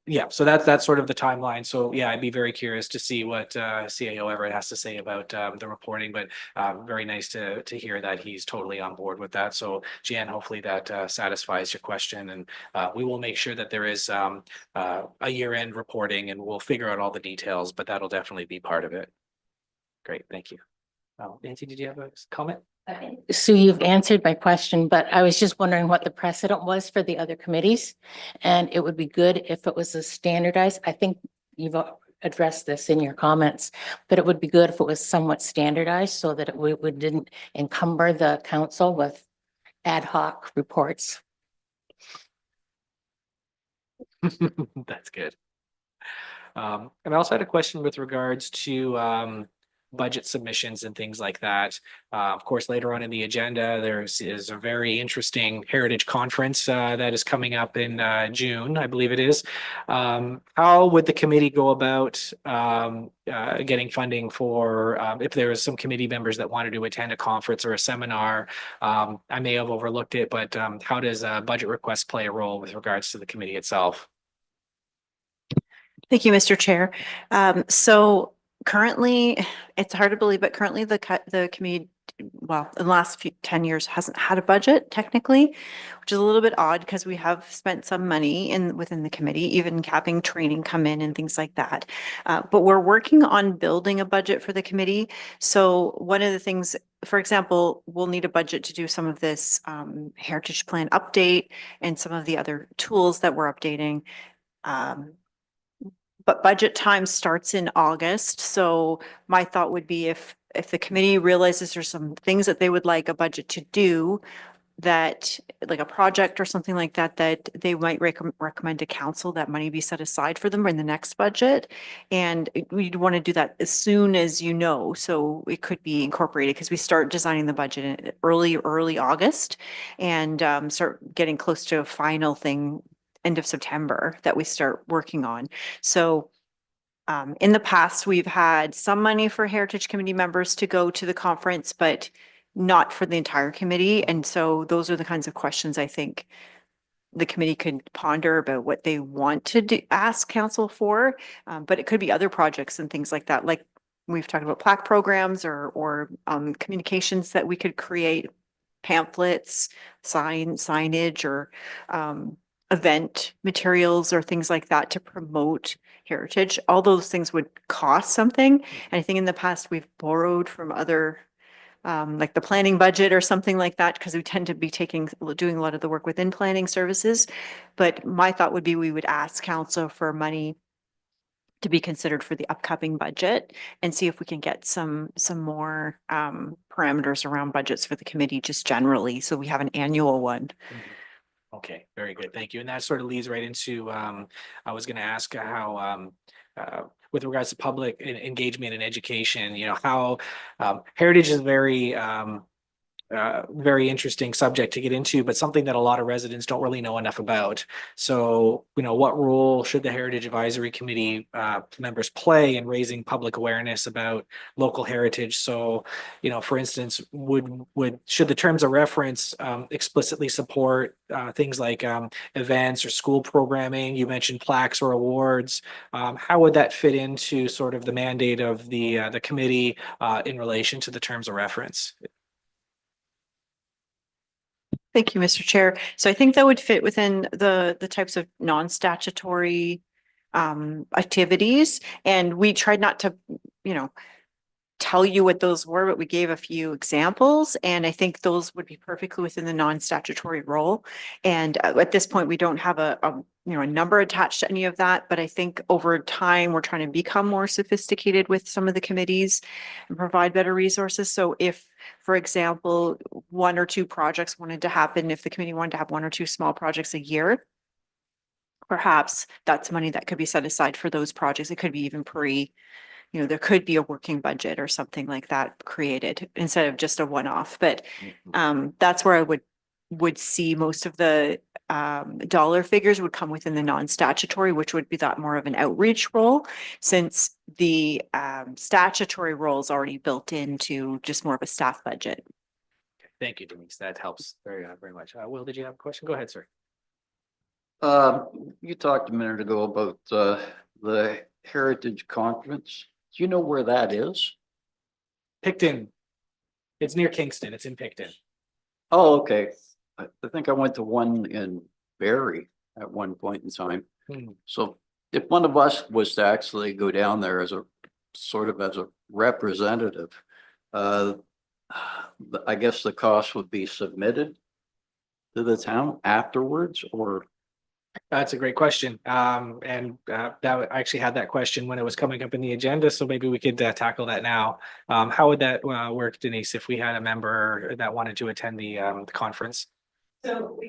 yeah, so that's sort of the timeline. So yeah, I'd be very curious to see what CAO Everett has to say about the reporting, but very nice to hear that he's totally on board with that. So Jan, hopefully that satisfies your question, and we will make sure that there is a year-end reporting, and we'll figure out all the details, but that'll definitely be part of it. Great, thank you. Nancy, did you have a comment? So you've answered my question, but I was just wondering what the precedent was for the other committees. And it would be good if it was a standardized. I think you've addressed this in your comments, but it would be good if it was somewhat standardized so that it didn't encumber the council with ad hoc reports. That's good. And I also had a question with regards to budget submissions and things like that. Of course, later on in the agenda, is a very interesting heritage conference that is coming up in June, I believe it is. How would the committee go about getting funding for if there was some committee members that wanted to attend a conference or a seminar? I may have overlooked it, but how does a budget request play a role with regards to the committee itself? Thank you, Mr. Chair. So currently, it's hard to believe, but currently the committee, well, in the last 10 years hasn't had a budget technically, which is a little bit odd because we have spent some money within the committee, even having training come in and things like that. But we're working on building a budget for the committee. So one of the things, for example, we'll need a budget to do some of this heritage plan update and some of the other tools that we're updating. But budget time starts in August. So my thought would be if the committee realizes there's some things that they would like a budget to do, that like a project or something like that, that they might recommend to council that money be set aside for them in the next budget. And we'd want to do that as soon as you know, so it could be incorporated because we start designing the budget in early August and start getting close to a final thing end of September that we start working on. So in the past, we've had some money for Heritage Committee members to go to the conference, but not for the entire committee. And so those are the kinds of questions I think the committee could ponder about what they want to do, ask council for. But it could be other projects and things like that. Like we've talked about plaque programs or communications that we could create, pamphlets, signage or event materials or things like that to promote heritage. All those things would cost something. And I think in the past we've borrowed from other like the planning budget or something like that, because we tend to be doing a lot of the work within planning services. But my thought would be we would ask council for money to be considered for the upcoming budget and see if we can get some more parameters around budgets for the committee just generally. So we have an annual one. Okay, very good. Thank you. And that sort of leads right into, I was going to ask how, with regards to public engagement and education, you know, how heritage is very interesting subject to get into, but something that a lot of residents don't really know enough about. So, you know, what role should the Heritage Advisory Committee members play in raising public awareness about local heritage? So, you know, for instance, should the terms of reference explicitly support things like events or school programming? You mentioned plaques or awards. How would that fit into sort of the mandate of the committee in relation to the terms of reference? Thank you, Mr. Chair. So I think that would fit within the types of non-statutory activities. And we tried not to, you know, tell you what those were, but we gave a few examples. And I think those would be perfectly within the non-statutory role. And at this point, we don't have a number attached to any of that. But I think over time, we're trying to become more sophisticated with some of the committees and provide better resources. So if, for example, one or two projects wanted to happen, if the committee wanted to have one or two small projects a year, perhaps that's money that could be set aside for those projects. It could be even there could be a working budget or something like that created instead of just a one-off. But that's where I would see most of the dollar figures would come within the non-statutory, which would be that more of an outreach role, since the statutory role is already built into just more of a staff budget. Thank you, Denise. That helps very much. Will, did you have a question? Go ahead, sir. You talked a minute ago about the Heritage Conference. Do you know where that is? Picton. It's near Kingston. It's in Picton. Oh, okay. I think I went to one in Barrie at one point in time. So if one of us was to actually go down there as a representative, I guess the cost would be submitted to the town afterwards, or? That's a great question. That I actually had that question when it was coming up in the agenda, so maybe we could tackle that now. How would that work, Denise, if we had a member that wanted to attend the conference? So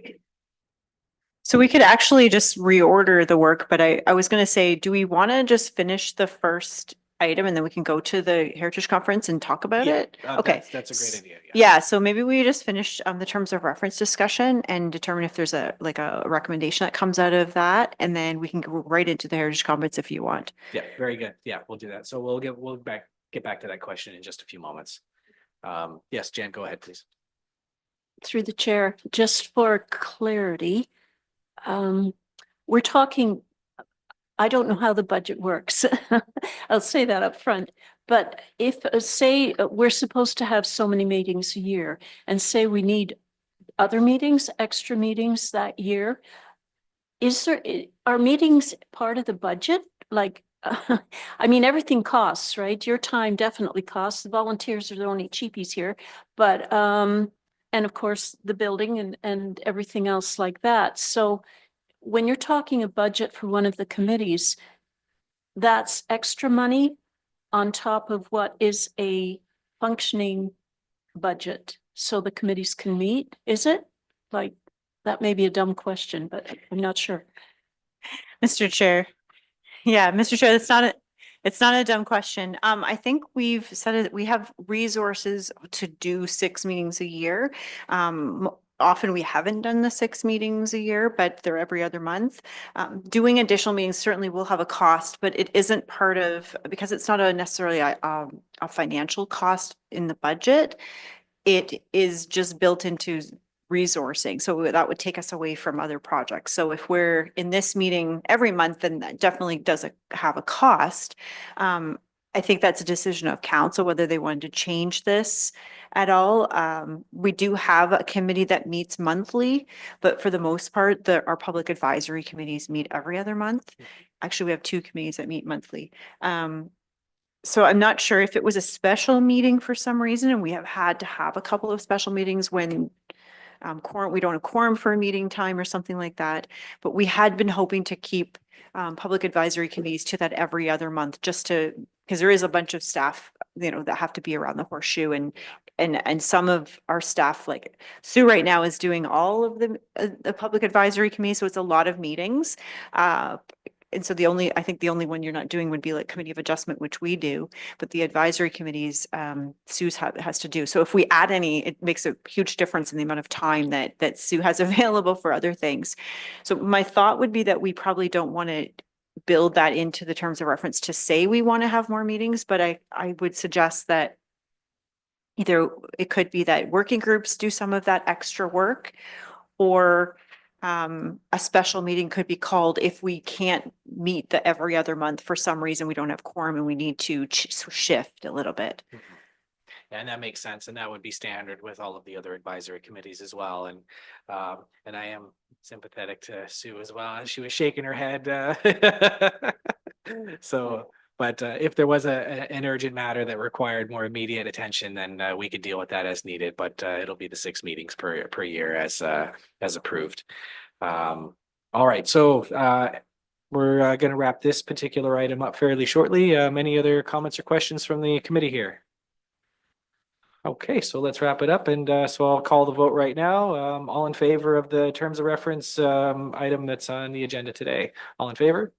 we could actually just reorder the work, but I was going to say, do we want to just finish the first item and then we can go to the Heritage Conference and talk about it? Okay. That's a great idea. Yeah, so maybe we just finish the terms of reference discussion and determine if there's a recommendation that comes out of that, and then we can go right into the Heritage Conference if you want. Yeah, very good. Yeah, we'll do that. So we'll get back to that question in just a few moments. Yes, Jan, go ahead, please. Through the chair, just for clarity, we're talking, I don't know how the budget works. I'll say that up front. But if, say, we're supposed to have so many meetings a year, and say we need other meetings, extra meetings that year, are meetings part of the budget? Like, I mean, everything costs, right? Your time definitely costs. The volunteers are the only cheapies here, but, and of course, the building and everything else like that. So when you're talking a budget for one of the committees, that's extra money on top of what is a functioning budget so the committees can meet, is it? like, that may be a dumb question, but I'm not sure. Mr. Chair. Yeah, Mr. Chair, it's not a dumb question. I think we've said it, we have resources to do 6 meetings a year. Often we haven't done the 6 meetings a year, but they're every other month. Doing additional meetings certainly will have a cost, but it isn't part of, because it's not a necessarily a financial cost in the budget. It is just built into resourcing. So that would take us away from other projects. So if we're in this meeting every month, then that definitely does have a cost. I think that's a decision of council, whether they wanted to change this at all. We do have a committee that meets monthly, but for the most part, our public advisory committees meet every other month. Actually, we have 2 committees that meet monthly. So I'm not sure if it was a special meeting for some reason, and we have had to have a couple of special meetings when we don't have quorum for a meeting time or something like that. But we had been hoping to keep public advisory committees to that every other month, just to, because there is a bunch of staff, that have to be around the horseshoe, and some of our staff, like Sue right now, is doing all of the public advisory committee, so it's a lot of meetings. And so I think the only one you're not doing would be like committee of adjustment, which we do, but the advisory committees, Sue's has to do. So if we add any, it makes a huge difference in the amount of time that Sue has available for other things. So my thought would be that we probably don't want to build that into the terms of reference to say we want to have more meetings, but I would suggest that either it could be that working groups do some of that extra work, or a special meeting could be called if we can't meet the every other month for some reason, we don't have quorum and we need to shift a little bit. And that makes sense. And that would be standard with all of the other advisory committees as well. And I am sympathetic to Sue as well. She was shaking her head. So, but if there was an urgent matter that required more immediate attention, then we could deal with that as needed. But it'll be the 6 meetings per year as approved. All right. So we're going to wrap this particular item up fairly shortly. Any other comments or questions from the committee here? Okay, so let's wrap it up. And so I'll call the vote right now. All in favor of the terms of reference item that's on the agenda today? All in favor?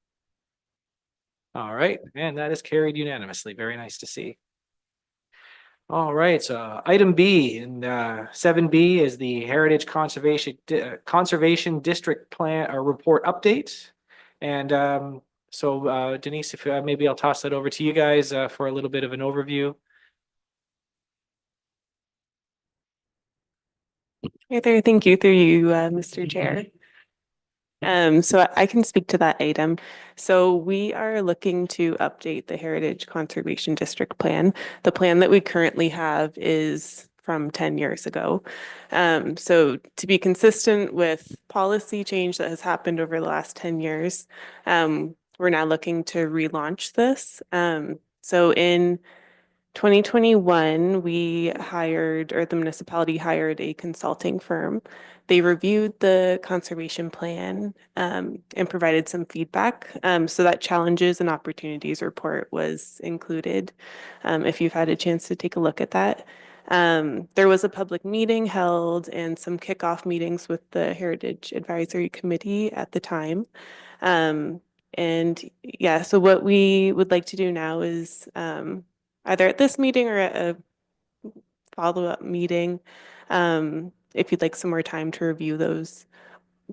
All right, and that is carried unanimously. Very nice to see. All right, so item B and 7B is the Heritage Conservation District Plan Report update. And so Denise, if maybe I'll toss that over to you guys for a little bit of an overview. Hey there, thank you through you, Mr. Chair. So I can speak to that item. So we are looking to update the Heritage Conservation District Plan. The plan that we currently have is from 10 years ago. So to be consistent with policy change that has happened over the last 10 years, we're now looking to relaunch this. So in 2021, we hired, or the municipality hired, a consulting firm. They reviewed the conservation plan and provided some feedback. So that challenges and opportunities report was included. If you've had a chance to take a look at that. There was a public meeting held and some kickoff meetings with the Heritage Advisory Committee at the time. And yeah, so what we would like to do now is either at this meeting or at a follow-up meeting, if you'd like some more time to review those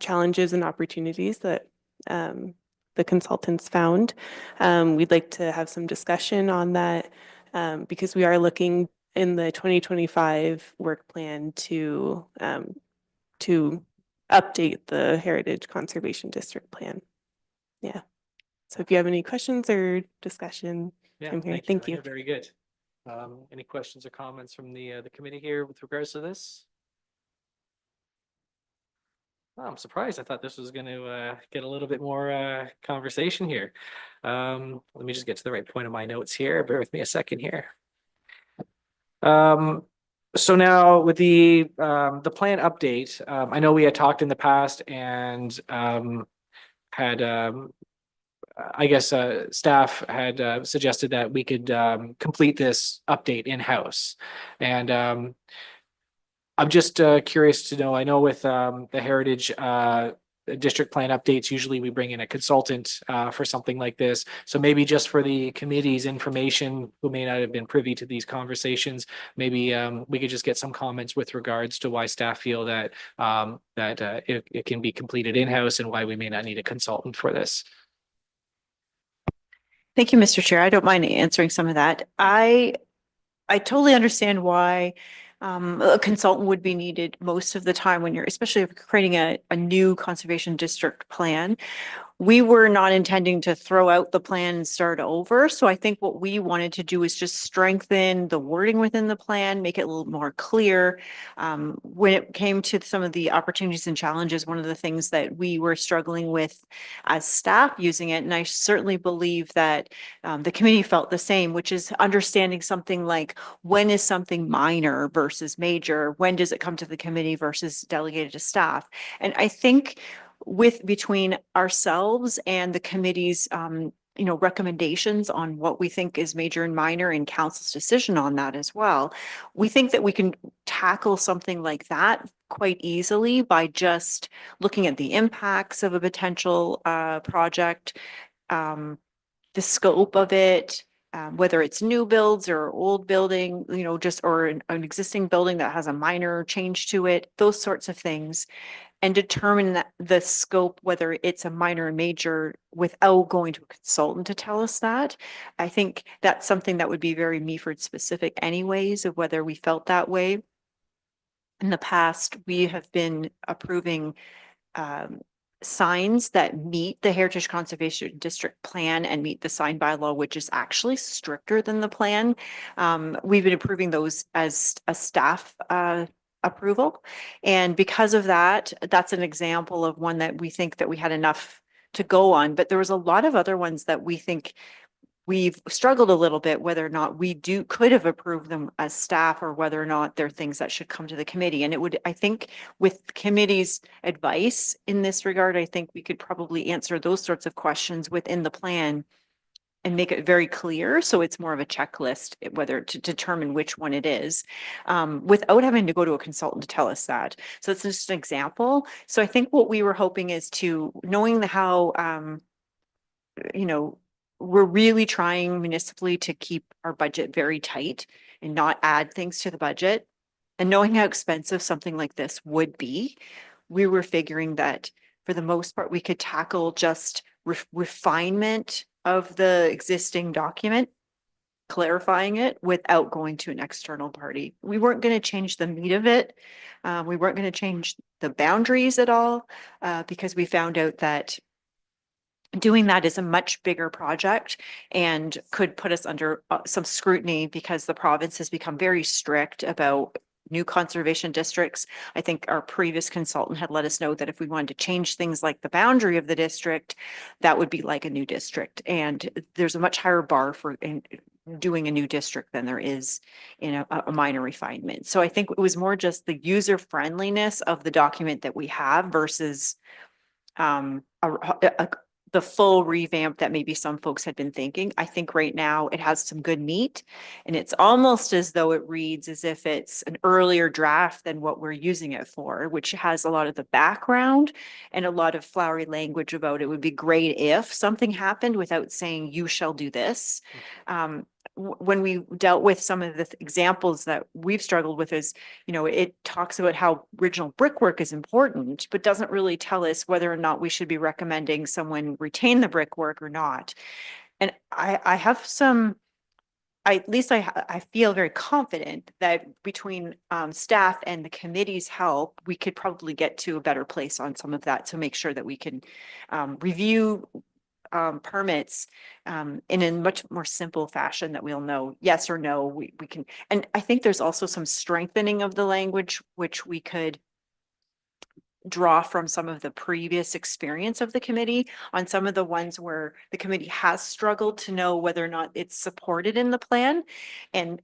challenges and opportunities that the consultants found. We'd like to have some discussion on that because we are looking in the 2025 work plan to update the Heritage Conservation District Plan. Yeah. So if you have any questions or discussion, Yeah, I'm here. thank Thank you. Very good. Any questions or comments from the committee here with regards to this? Oh, I'm surprised. I thought this was going to get a little bit more conversation here. Let me just get to the right point of my notes here. Bear with me a second here. So now with the plan update, I know we had talked in the past and had I guess staff had suggested that we could complete this update in-house. And I'm just curious to know, I know with the Heritage district plan updates, usually we bring in a consultant for something like this. So maybe just for the committee's information, who may not have been privy to these conversations, maybe we could just get some comments with regards to why staff feel that it can be completed in-house and why we may not need a consultant for this. Thank you, Mr. Chair. I don't mind answering some of that. I totally understand why a consultant would be needed most of the time when you're, especially if you're creating a new conservation district plan. We were not intending to throw out the plan and start over. So I think what we wanted to do is just strengthen the wording within the plan, make it a little more clear. When it came to some of the opportunities and challenges, one of the things that we were struggling with as staff using it, and I certainly believe that the committee felt the same, which is understanding something like when is something minor versus major? When does it come to the committee versus delegated to staff? And I think between ourselves and the committee's recommendations on what we think is major and minor and council's decision on that as well, we think that we can tackle something like that quite easily by just looking at the impacts of a potential project, the scope of it, whether it's new builds or old building, just or an existing building that has a minor change to it, those sorts of things, and determine the scope, whether it's a minor or major, without going to a consultant to tell us that. I think that's something that would be very Meaford specific anyways, of whether we felt that way. In the past, we have been approving signs that meet the Heritage Conservation District plan and meet the sign bylaw, which is actually stricter than the plan. We've been approving those as a staff approval. And because of that, that's an example of one that we think that we had enough to go on. But there was a lot of other ones that we think we've struggled a little bit, whether or not we could have approved them as staff, or whether or not they're things that should come to the committee. And it would, I think, with committee's advice in this regard, I think we could probably answer those sorts of questions within the plan and make it very clear. So it's more of a checklist, whether to determine which one it is, without having to go to a consultant to tell us that. So it's just an example. So I think what we were hoping is to, knowing how, we're really trying municipally to keep our budget very tight and not add things to the budget. And knowing how expensive something like this would be, we were figuring that for the most part, we could tackle just refinement of the existing document, clarifying it without going to an external party. We weren't going to change the meat of it. We weren't going to change the boundaries at all, because we found out that doing that is a much bigger project and could put us under some scrutiny, because the province has become very strict about new conservation districts. I think our previous consultant had let us know that if we wanted to change things like the boundary of the district, that would be like a new district. And there's a much higher bar for doing a new district than there is in a minor refinement. So I think it was more just the user friendliness of the document that we have versus the full revamp that maybe some folks had been thinking. I think right now it has some good meat, and it's almost as though it reads as if it's an earlier draft than what we're using it for, which has a lot of the background and a lot of flowery language about it would be great if something happened without saying you shall do this. When we dealt with some of the examples that we've struggled with is, it talks about how original brickwork is important, but doesn't really tell us whether or not we should be recommending someone retain the brickwork or not. And I have some, at least I feel very confident that between staff and the committee's help, we could probably get to a better place on some of that to make sure that we can review permits in a much more simple fashion, that we'll know yes or no. We can, and I think there's also some strengthening of the language, which we could draw from some of the previous experience of the committee on some of the ones where the committee has struggled to know whether or not it's supported in the plan, and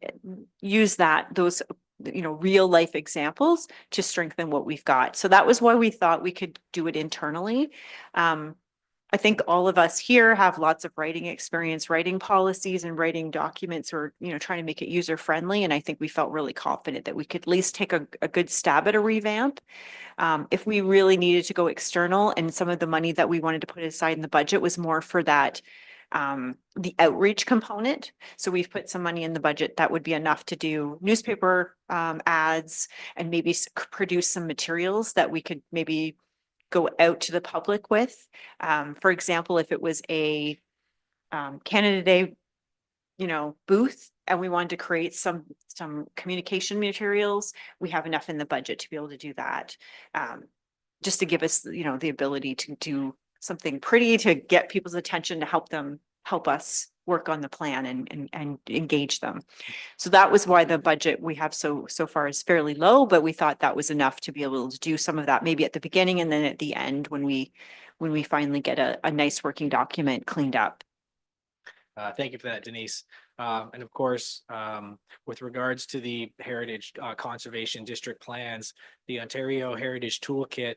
use those real life examples to strengthen what we've got. So that was why we thought we could do it internally. I think all of us here have lots of writing experience, writing policies and writing documents, or, trying to make it user friendly. And I think we felt really confident that we could at least take a good stab at a revamp. If we really needed to go external, and some of the money that we wanted to put aside in the budget was more for that, the outreach component. So we've put some money in the budget that would be enough to do newspaper ads, and maybe produce some materials that we could maybe go out to the public with. For example, if it was a Canada Day, booth, and we wanted to create some communication materials, we have enough in the budget to be able to do that. Just to give us, the ability to do something pretty to get people's attention, to help us work on the plan and engage them. So that was why the budget we have so far is fairly low, but we thought that was enough to be able to do some of that, maybe at the beginning, and then at the end when we finally get a nice working document cleaned up. Thank you for that, Denise. And of course, with regards to the Heritage Conservation District plans, the Ontario Heritage Toolkit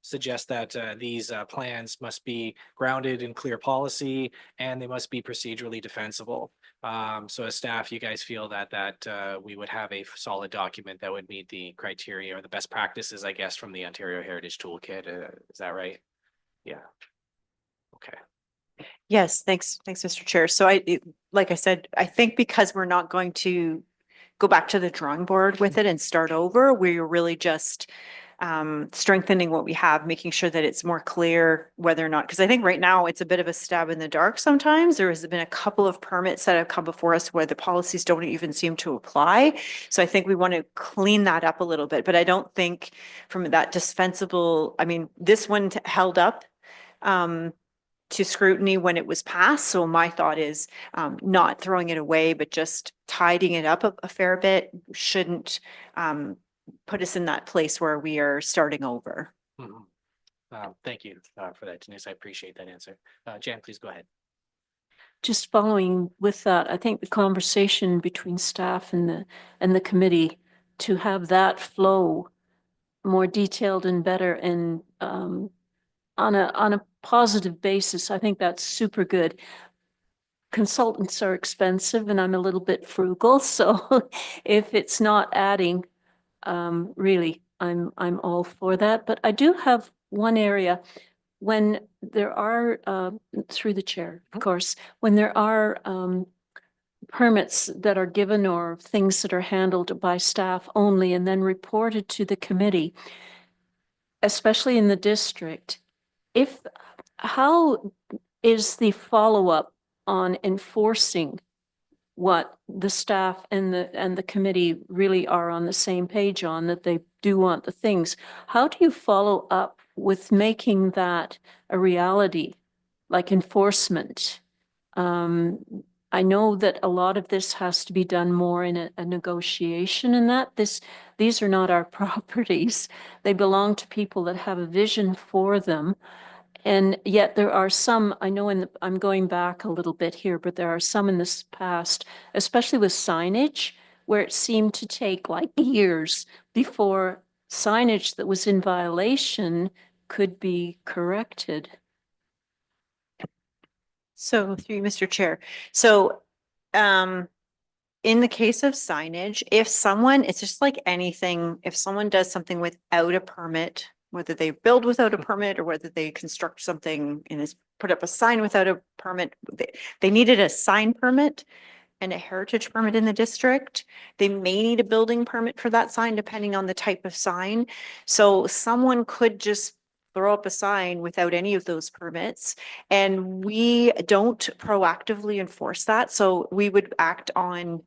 suggests that these plans must be grounded in clear policy, and they must be procedurally defensible. So as staff, you guys feel that we would have a solid document that would meet the criteria or the best practices, I guess, from the Ontario Heritage Toolkit. Is that right? Yeah. Okay. Yes, thanks, Mr. Chair. So like I said, I think because we're not going to go back to the drawing board with it and start over, we're really just strengthening what we have, making sure that it's more clear whether or not, because I think right now it's a bit of a stab in the dark sometimes. There has been a couple of permits that have come before us where the policies don't even seem to apply. So I think we want to clean that up a little bit, but I don't think from that dispensable, I mean, this one held up to scrutiny when it was passed. So my thought is not throwing it away, but just tidying it up a fair bit shouldn't put us in that place where we are starting over. Thank you for that, Denise. I appreciate that answer. Jan, please go ahead. Just following with that, I think the conversation between staff and the committee, to have that flow more detailed and better and on a positive basis, I think that's super good. Consultants are expensive and I'm a little bit frugal, so if it's not adding, really, I'm all for that. But I do have one area when there are, through the chair, of course, when there are permits that are given or things that are handled by staff only and then reported to the committee, especially in the district, how is the follow-up on enforcing what the staff and the committee really are on the same page on, that they do want the things? How do you follow up with making that a reality, like enforcement? I know that a lot of this has to be done more in a negotiation, and that these are not our properties. They belong to people that have a vision for them. And yet there are some, I know I'm going back a little bit here, but there are some in this past, especially with signage, where it seemed to take like years before signage that was in violation could be corrected. So through you, Mr. Chair. So in the case of signage, it's just like anything, if someone does something without a permit, whether they build without a permit or whether they construct something and put up a sign without a permit, they needed a sign permit and a heritage permit in the district. They may need a building permit for that sign, depending on the type of sign. So someone could just throw up a sign without any of those permits, and we don't proactively enforce that. So we would act on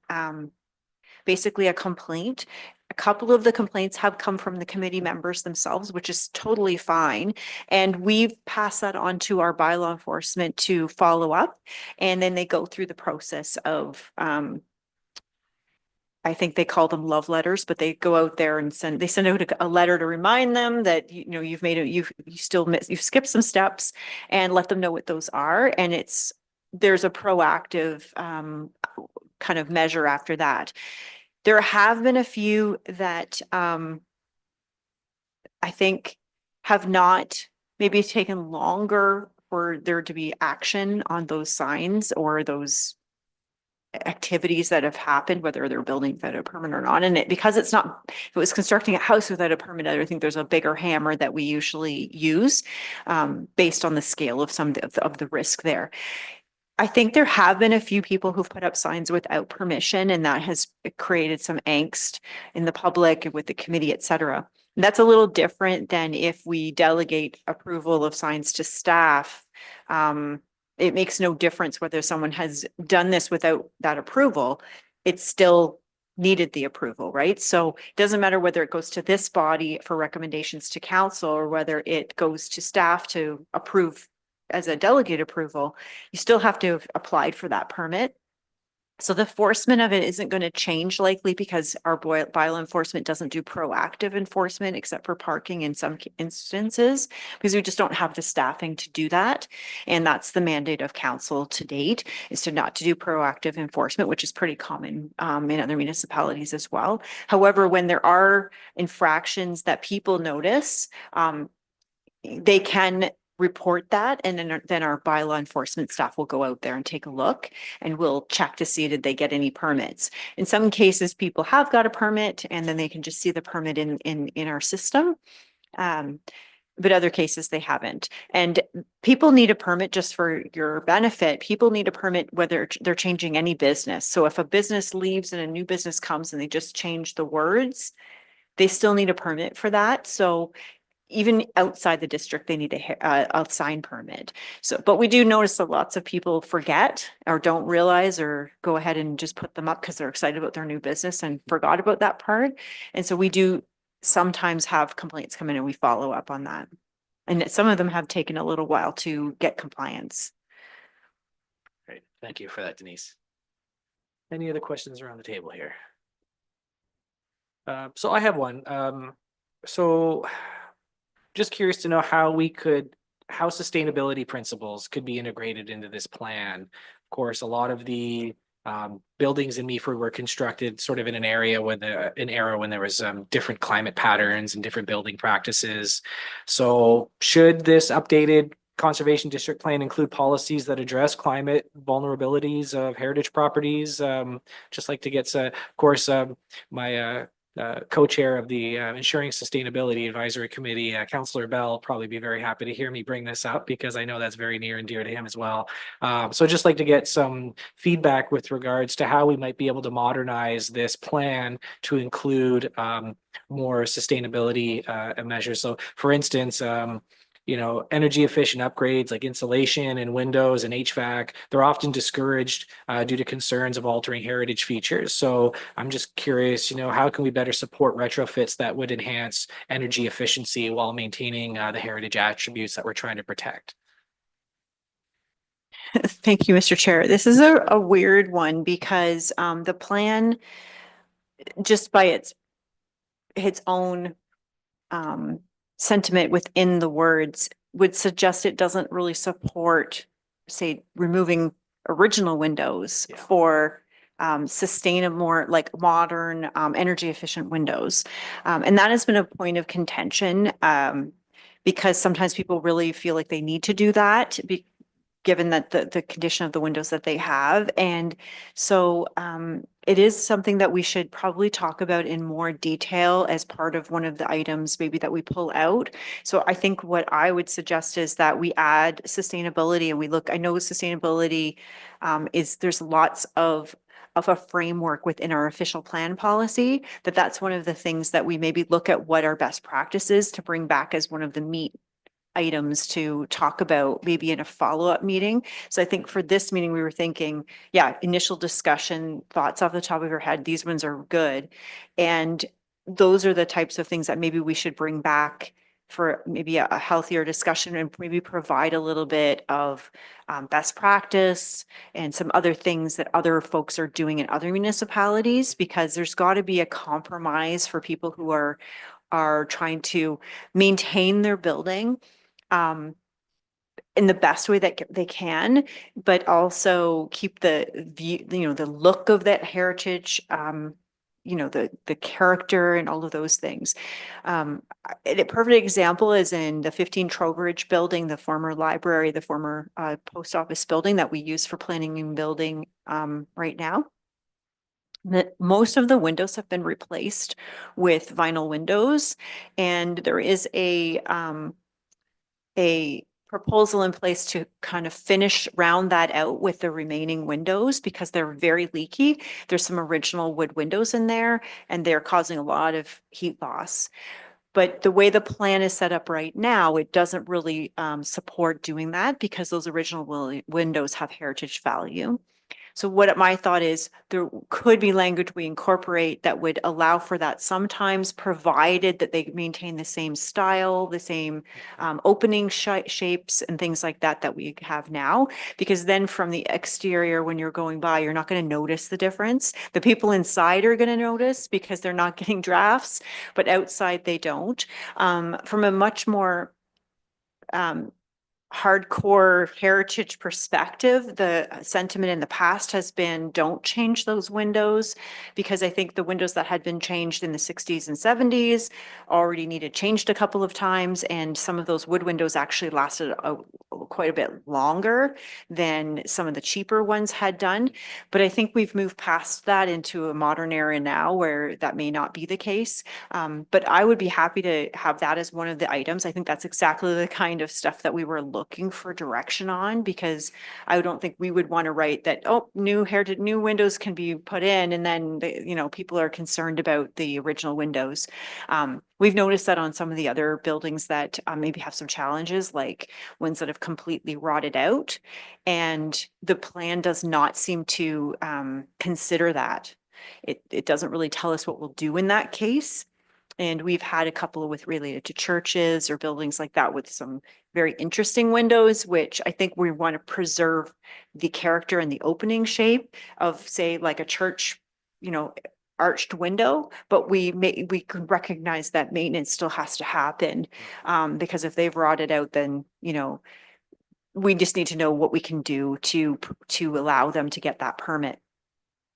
basically a complaint. A couple of the complaints have come from the committee members themselves, which is totally fine. And we've passed that on to our bylaw enforcement to follow up. And then they go through the process of, I think they call them love letters, but they go out there and send out a letter to remind them that, you've skipped some steps, and let them know what those are. And there's a proactive kind of measure after that. There have been a few that I think have not maybe it's taken longer for there to be action on those signs or those activities that have happened, whether they're building without a permit or not. And it, because it's not, if it was constructing a house without a permit, I think there's a bigger hammer that we usually use based on the scale of some of the risk there. I think there have been a few people who've put up signs without permission, and that has created some angst in the public and with the committee, et cetera. And that's a little different than if we delegate approval of signs to staff. It makes no difference whether someone has done this without that approval. It's still needed the approval, right? So it doesn't matter whether it goes to this body for recommendations to council or whether it goes to staff to approve as a delegate approval, you still have to have applied for that permit. So the enforcement of it isn't going to change likely because our bylaw enforcement doesn't do proactive enforcement except for parking in some instances, because we just don't have the staffing to do that. And that's the mandate of council to date, is to not to do proactive enforcement, which is pretty common in other municipalities as well. However, when there are infractions that people notice, they can report that, and then our bylaw enforcement staff will go out there and take a look, and we'll check to see did they get any permits. In some cases, people have got a permit, and then they can just see the permit in our system. But other cases they haven't. And people need a permit, just for your benefit. People need a permit whether they're changing any business. So if a business leaves and a new business comes and they just change the words, they still need a permit for that. So even outside the district, they need a sign permit. So, but we do notice that lots of people forget or don't realize or go ahead and just put them up because they're excited about their new business and forgot about that part. And so we do sometimes have complaints come in and we follow up on that. And some of them have taken a little while to get compliance. Great. Thank you for that, Denise. Any other questions around the table here? So I have one. So just curious to know how sustainability principles could be integrated into this plan. Of course, a lot of the buildings in Meaford were constructed sort of in an era when there was different climate patterns and different building practices. So should this updated conservation district plan include policies that address climate vulnerabilities of heritage properties? Just like to get, of course, my co-chair of the Ensuring Sustainability Advisory Committee, Councillor Bell, probably be very happy to hear me bring this up because I know that's very near and dear to him as well. So just like to get some feedback with regards to how we might be able to modernize this plan to include more sustainability measures. So for instance, energy efficient upgrades like insulation and windows and HVAC, they're often discouraged due to concerns of altering heritage features. So I'm just curious, how can we better support retrofits that would enhance energy efficiency while maintaining the heritage attributes that we're trying to protect? Thank you, Mr. Chair. This is a weird one because the plan, just by its own sentiment within the words, would suggest it doesn't really support, say, removing original windows for sustainable, more like modern, energy efficient windows. And that has been a point of contention because sometimes people really feel like they need to do that given that the condition of the windows that they have. And so it is something that we should probably talk about in more detail as part of one of the items maybe that we pull out. So I think what I would suggest is that we add sustainability, and we look, I know sustainability there's lots of a framework within our official plan policy, that's one of the things that we maybe look at what our best practices to bring back as one of the meat items to talk about maybe in a follow-up meeting. So I think for this meeting, we were thinking, initial discussion, thoughts off the top of your head, these ones are good. And those are the types of things that maybe we should bring back for maybe a healthier discussion and maybe provide a little bit of best practice and some other things that other folks are doing in other municipalities, because there's got to be a compromise for people who are trying to maintain their building in the best way that they can, but also keep the view, the look of that heritage you know, the character and all of those things. A perfect example is in the 15 Trowbridge building, the former library, the former post office building that we use for planning and building right now. That most of the windows have been replaced with vinyl windows, and there is a proposal in place to kind of finish round that out with the remaining windows because they're very leaky. There's some original wood windows in there and they're causing a lot of heat loss. But the way the plan is set up right now, it doesn't really support doing that because those original windows have heritage value. So what my thought is, there could be language we incorporate that would allow for that sometimes, provided that they maintain the same style, the same opening shapes and things like that that we have now. Because then from the exterior, when you're going by, you're not going to notice the difference. The people inside are going to notice because they're not getting drafts, but outside they don't. From a much more hardcore heritage perspective, the sentiment in the past has been don't change those windows, because I think the windows that had been changed in the 60s and 70s already needed changed a couple of times, and some of those wood windows actually lasted quite a bit longer than some of the cheaper ones had done. But I think we've moved past that into a modern era now where that may not be the case. But I would be happy to have that as one of the items. I think that's exactly the kind of stuff that we were looking for direction on, because I don't think we would want to write that, oh, new windows can be put in, and then people are concerned about the original windows. We've noticed that on some of the other buildings that maybe have some challenges, like ones that have completely rotted out, and the plan does not seem to consider that. It doesn't really tell us what we'll do in that case. And we've had a couple with related to churches or buildings like that with some very interesting windows, which I think we want to preserve the character and the opening shape of, say, like a church, arched window, but we could recognize that maintenance still has to happen, because if they've rotted out, then, we just need to know what we can do to allow them to get that permit.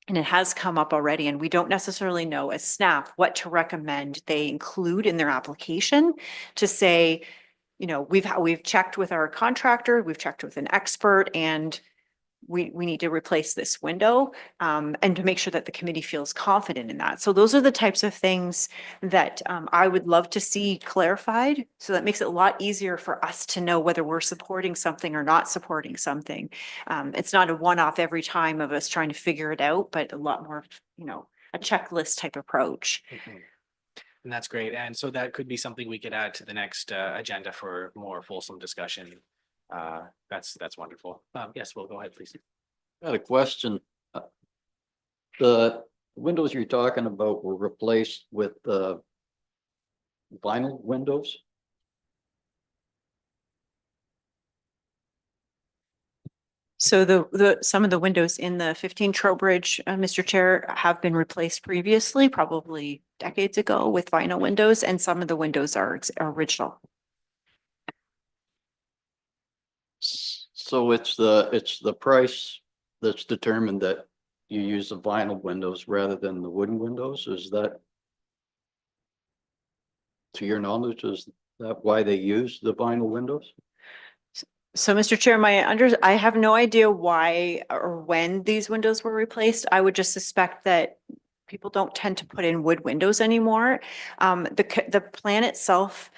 And it has come up already, and we don't necessarily know as SNAP what to recommend they include in their application to say, we've checked with our contractor, we've checked with an expert, and we need to replace this window, and to make sure that the committee feels confident in that. So those are the types of things that I would love to see clarified. So that makes it a lot easier for us to know whether we're supporting something or not supporting something. It's not a one-off every time of us trying to figure it out, but a lot more, a checklist type approach. And that's great. And so that could be something we could add to the next agenda for more fulsome discussion. That's wonderful. Yes, we'll go ahead, please. I had a question. The windows you're talking about were replaced with vinyl windows? So some of the windows in the 15 Trowbridge, Mr. Chair, have been replaced previously, probably decades ago, with vinyl windows, and some of the windows are original. So it's the price that's determined that you use the vinyl windows rather than the wooden windows? Is that, to your knowledge, is that why they use the vinyl windows? So, Mr. Chair, I have no idea why or when these windows were replaced. I would just suspect that people don't tend to put in wood windows anymore. The plan itself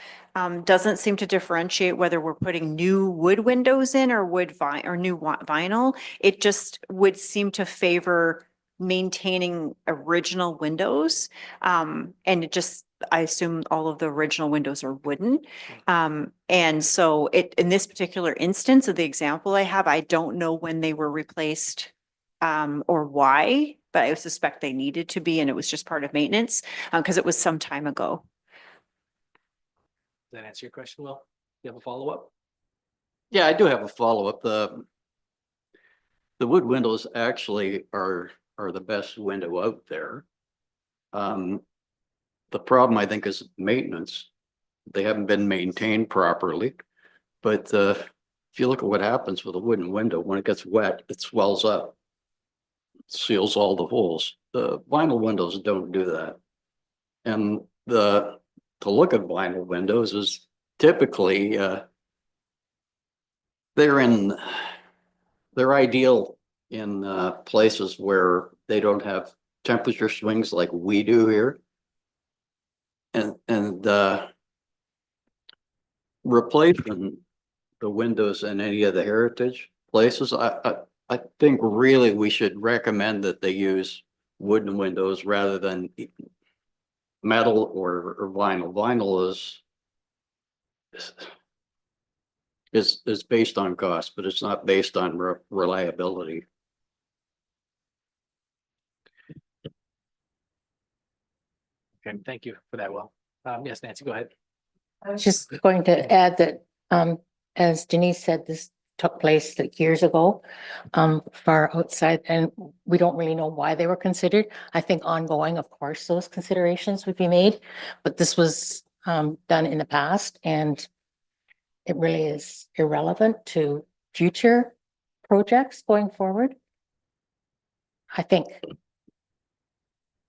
doesn't seem to differentiate whether we're putting new wood windows in or new vinyl. It just would seem to favor maintaining original windows. And I assume all of the original windows are wooden. And so in this particular instance of the example I have, I don't know when they were replaced or why, but I suspect they needed to be, and it was just part of maintenance because it was some time ago. Does that answer your question, Will? You have a follow-up? Yeah, I do have a follow-up. The wood windows actually are the best window out there. The problem, I think, is maintenance. They haven't been maintained properly. But if you look at what happens with a wooden window, when it gets wet, it swells up, seals all the holes. the vinyl windows don't do that. And the look at vinyl windows is typically, they're ideal in places where they don't have temperature swings like we do here. And replacing the windows in any of the heritage places, I think really we should recommend that they use wooden windows rather than metal or vinyl. Vinyl is based on cost, but it's not based on reliability. Okay, thank you for that, Will. Yes, Nancy, go ahead. I was just going to add that, as Denise said, this took place like years ago, far outside, and we don't really know why they were considered. I think ongoing, of course, those considerations would be made, but this was done in the past, and it really is irrelevant to future projects going forward. I think.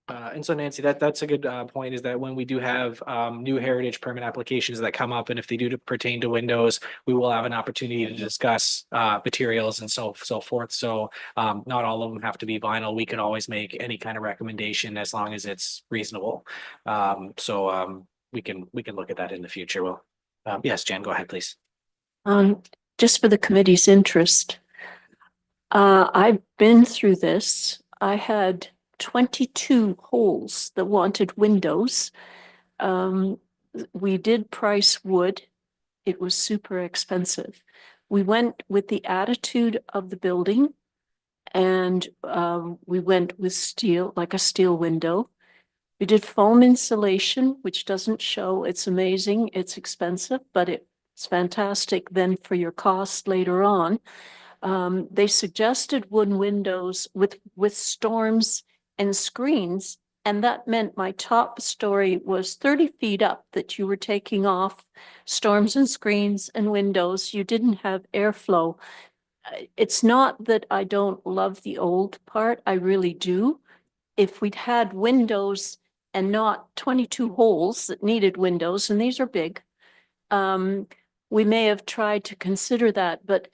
And so Nancy, that's a good point, is that when we do have new heritage permit applications that come up, and if they do pertain to windows, we will have an opportunity to discuss materials and so forth. So not all of them have to be vinyl. We can always make any kind of recommendation as long as it's reasonable. We can look at that in the future. Well, yes, Jen, go ahead, please. Just for the committee's interest, I've been through this. I had 22 holes that wanted windows. We did price wood. It was super expensive. We went with the attitude of the building, and we went with steel, like a steel window. We did foam insulation, which doesn't show. It's amazing. It's expensive, but it's fantastic then for your cost later on. They suggested wooden windows with storms and screens, and that meant my top story was 30 feet up, that you were taking off storms and screens and windows. You didn't have airflow. It's not that I don't love the old part. I really do. If we'd had windows and not 22 holes that needed windows, and these are big, we may have tried to consider that, but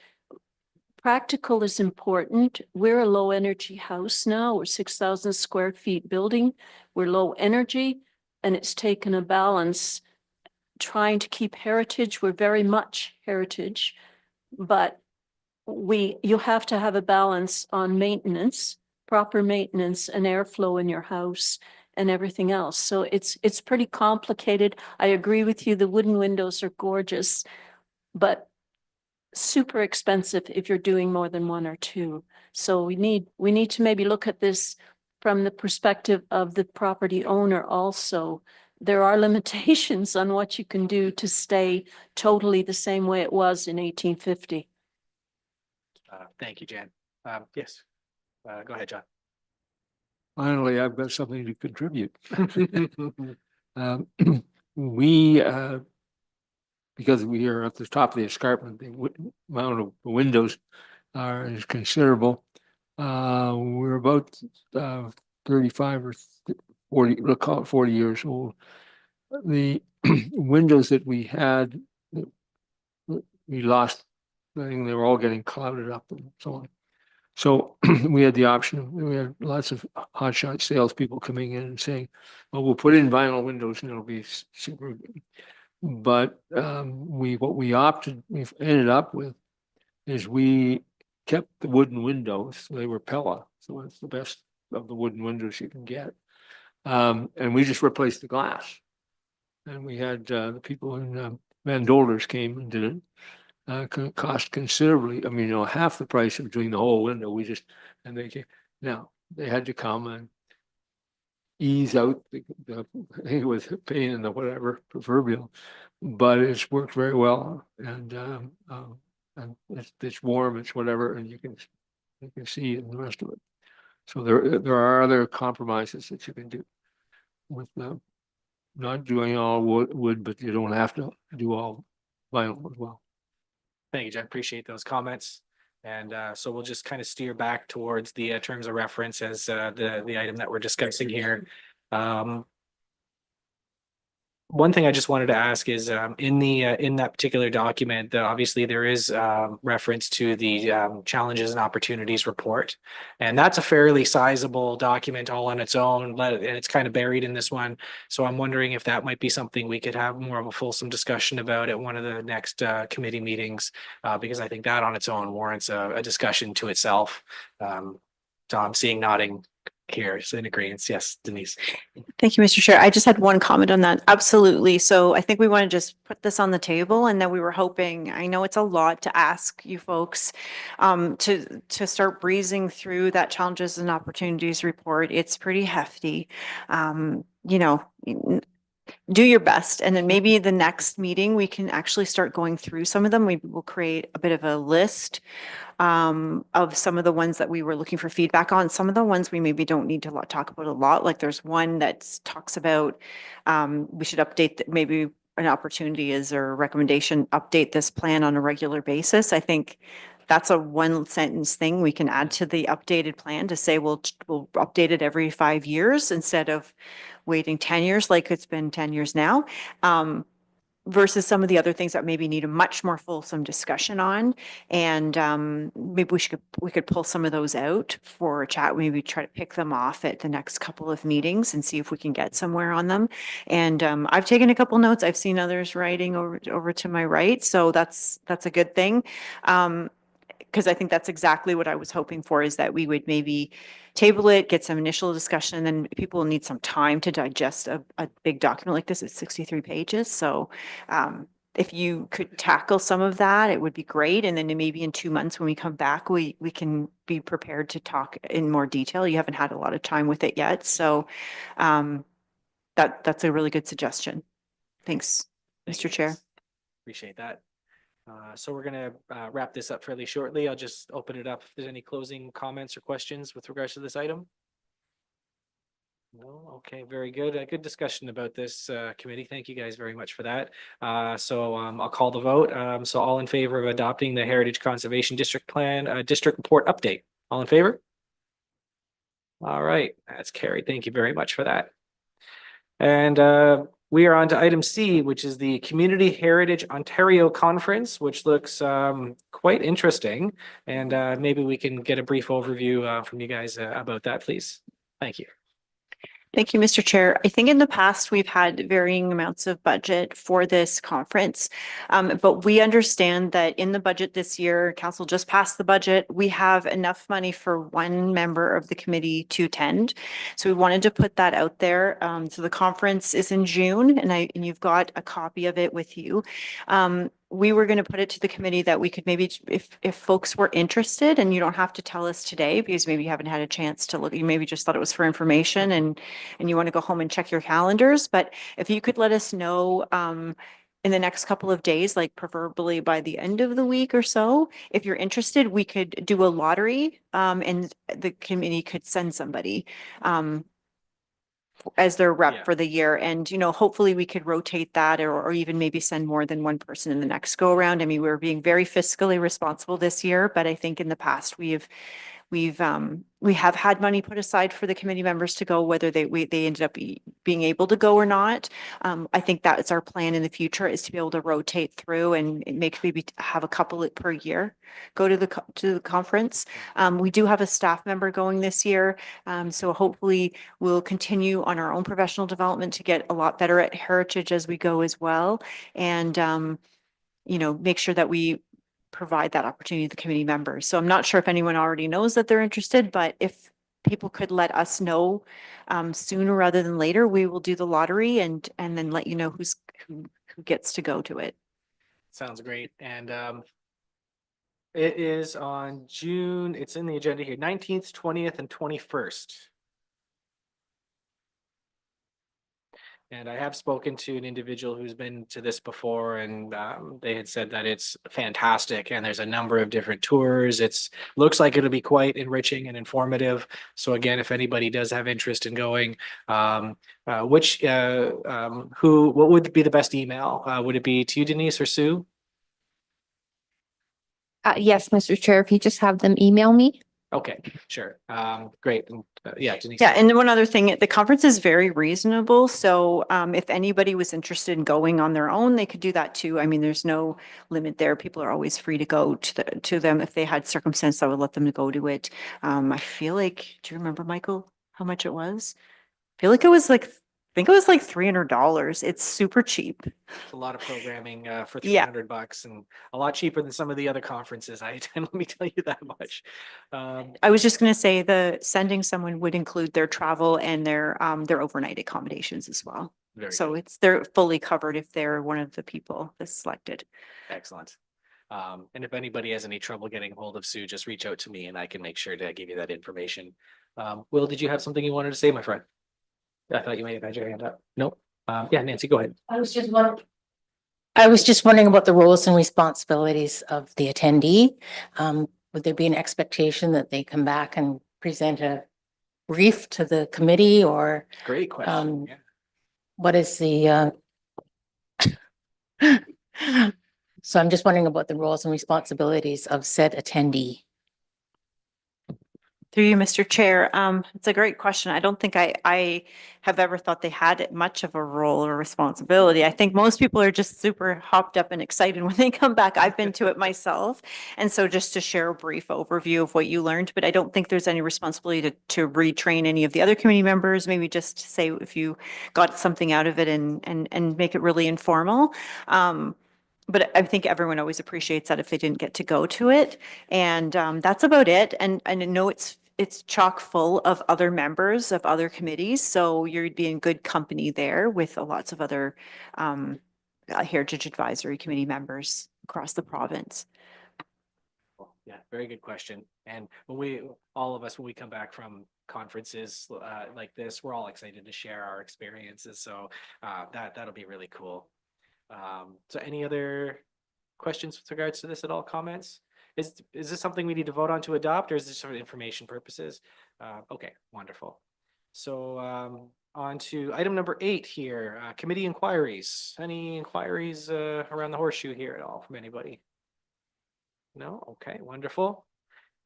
practical is important. We're a low energy house now. We're 6,000 square feet building. We're low energy, and it's taken a balance trying to keep heritage. We're very much heritage, but you have to have a balance on maintenance, proper maintenance and airflow in your house and everything else. So it's pretty complicated. I agree with you. The wooden windows are gorgeous, but super expensive if you're doing more than one or two. So we need to maybe look at this from the perspective of the property owner also. There are limitations on what you can do to stay totally the same way it was in 1850. Thank you, Jan. Yes, go ahead, John. Finally, I've got something to contribute. We, because we are at the top of the escarpment, the amount of windows is considerable. We're about 35 or 40, we'll call it 40 years old. The windows that we had, we lost. I think they were all getting clouded up and so on. So we had the option. We had lots of hotshot salespeople coming in and saying, "Well, we'll put in vinyl windows and it'll be super good." But what we ended up with is we kept the wooden windows. They were Pella, so it's the best of the wooden windows you can get. And we just replaced the glass. And we had the people in Van Dolders came and did it. Cost considerably. I mean, half the price of doing the whole window. And they came. Now they had to come and ease out the I think it was a pain in the whatever proverbial, but it's worked very well, and it's warm, it's whatever, and you can see the rest of it. So there are other compromises that you can do with not doing all wood, but you don't have to do all vinyl as well. Thank you, Jen. Appreciate those comments. And so we'll just kind of steer back towards the terms of reference as the item that we're discussing here. One thing I just wanted to ask is in that particular document, obviously there is reference to the challenges and opportunities report. And that's a fairly sizable document all on its own, and it's kind of buried in this one. So I'm wondering if that might be something we could have more of a fulsome discussion about at one of the next committee meetings, because I think that on its own warrants a discussion to itself. Tom, seeing nodding here, so in agreement. Yes, Denise. Thank you, Mr. Chair. I just had one comment on that. Absolutely. So I think we want to just put this on the table, and then we were hoping, I know it's a lot to ask you folks to start breezing through that challenges and opportunities report. It's pretty hefty. You know, do your best. And then maybe the next meeting, we can actually start going through some of them. We will create a bit of a list of some of the ones that we were looking for feedback on. Some of the ones we maybe don't need to talk about a lot. Like there's one that talks about we should update maybe an opportunity is or a recommendation, update this plan on a regular basis. I think that's a one sentence thing we can add to the updated plan to say we'll update it every 5 years instead of waiting 10 years like it's been 10 years now. Versus some of the other things that maybe need a much more fulsome discussion on. And maybe we could pull some of those out for a chat, maybe try to pick them off at the next couple of meetings and see if we can get somewhere on them. And I've taken a couple notes. I've seen others writing over to my right. So that's a good thing. Because I think that's exactly what I was hoping for, is that we would maybe table it, get some initial discussion, and then people will need some time to digest a big document like this. It's 63 pages. So if you could tackle some of that, it would be great. And then maybe in 2 months when we come back, we can be prepared to talk in more detail. You haven't had a lot of time with it yet. So that's a really good suggestion. Thanks, Mr. Chair. Appreciate that. So we're going to wrap this up fairly shortly. I'll just open it up if there's any closing comments or questions with regards to this item. No, okay, very good. A good discussion about this committee. Thank you guys very much for that. So I'll call the vote. So all in favor of adopting the Heritage Conservation District Plan District Report Update? All in favor? All right, that's carried. Thank you very much for that. And we are on to item C, which is the Community Heritage Ontario Conference, which looks quite interesting. And maybe we can get a brief overview from you guys about that, please. Thank you. Thank you, Mr. Chair. I think in the past, we've had varying amounts of budget for this conference. But we understand that in the budget this year, council just passed the budget. We have enough money for one member of the committee to attend. So we wanted to put that out there. So the conference is in June, and you've got a copy of it with you. We were going to put it to the committee that we could maybe, if folks were interested, and you don't have to tell us today because maybe you haven't had a chance to look, you maybe just thought it was for information and you want to go home and check your calendars. But if you could let us know in the next couple of days, like preferably by the end of the week or so, if you're interested, we could do a lottery and the committee could send somebody as their rep for the year. And, you know, hopefully we could rotate that or even maybe send more than one person in the next go around. I mean, we're being very fiscally responsible this year, but I think in the past we have had money put aside for the committee members to go, whether they ended up being able to go or not. I think that's our plan in the future, is to be able to rotate through and maybe have a couple per year go to the conference. We do have a staff member going this year. So hopefully we'll continue on our own professional development to get a lot better at heritage as we go as well. And, you know, make sure that we provide that opportunity to the committee members. So I'm not sure if anyone already knows that they're interested, but if people could let us know sooner rather than later, we will do the lottery and then let you know who gets to go to it. Sounds great. And it is on June, it's in the agenda here, 19th, 20th, and 21st. And I have spoken to an individual who's been to this before, and they had said that it's fantastic. And there's a number of different tours. It's looks like it'll be quite enriching and informative. So again, if anybody does have interest in going, what would be the best email? Would it be to you, Denise, or Sue? Yes, Mr. Chair, if you just have them email me. Okay, sure. Great. Yeah, Denise. Yeah, and one other thing, the conference is very reasonable. So if anybody was interested in going on their own, they could do that too. I mean, there's no limit there. People are always free to go to them if they had circumstance that would let them go to it. I feel like, do you remember, Michael, how much it was? I feel like it was like, I think it was like $300. It's super cheap. A lot of programming for Yeah. $300 and a lot cheaper than some of the other conferences I attend. Let me tell you that much. I was just going to say the sending someone would include their travel and their overnight accommodations as well. Very So good. they're fully covered if they're one of the people that's selected. Excellent. And if anybody has any trouble getting a hold of Sue, just reach out to me and I can make sure to give you that information. Will, did you have something you wanted to say, my friend? I thought you may have had your hand up. Nope. Yeah, Nancy, go ahead. I was just wondering about the roles and responsibilities of the attendee. Would there be an expectation that they come back and present a brief to the committee, or Great question. Yeah. what is the so I'm just wondering about the roles and responsibilities of said attendee. Through you, Mr. Chair. It's a great question. I don't think I have ever thought they had much of a role or responsibility. I think most people are just super hopped up and excited when they come back. I've been to it myself. And so just to share a brief overview of what you learned, but I don't think there's any responsibility to retrain any of the other committee members. Maybe just say if you got something out of it and make it really informal. But I think everyone always appreciates that if they didn't get to go to it. And that's about it. And I know it's chock full of other members of other committees. So you'd be in good company there with lots of other Heritage Advisory Committee members across the province. Yeah, very good question. And all of us, when we come back from conferences like this, we're all excited to share our experiences. So that'll be really cool. So any other questions with regards to this at all? Comments? Is this something we need to vote on to adopt, or is this for information purposes? Okay, wonderful. So on to item number 8 here, committee inquiries. Any inquiries around the horseshoe here at all from anybody? No? Okay, wonderful.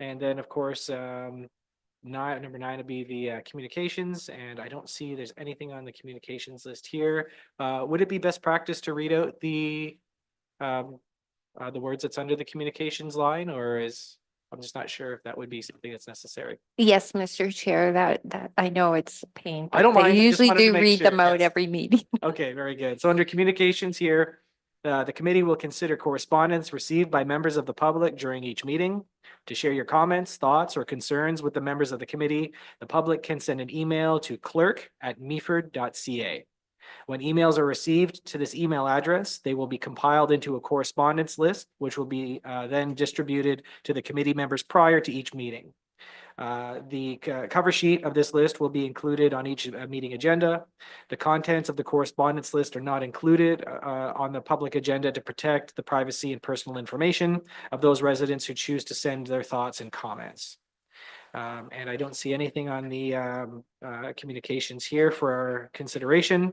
And then, of course, number 9 would be the communications, and I don't see there's anything on the communications list here. Would it be best practice to read out the words that's under the communications line, or I'm just not sure if that would be something that's necessary. Yes, Mr. Chair, that I know it's a pain, I don't but mind, I they just usually wanted to do make read them sure, out yes. every meeting. Okay, very good. So under communications here, the committee will consider correspondence received by members of the public during each meeting. To share your comments, thoughts, or concerns with the members of the committee, the public can send an email to clerk@meaford.ca. When emails are received to this email address, they will be compiled into a correspondence list, which will be then distributed to the committee members prior to each meeting. The cover sheet of this list will be included on each meeting agenda. The contents of the correspondence list are not included on the public agenda to protect the privacy and personal information of those residents who choose to send their thoughts and comments. And I don't see anything on the communications here for our consideration.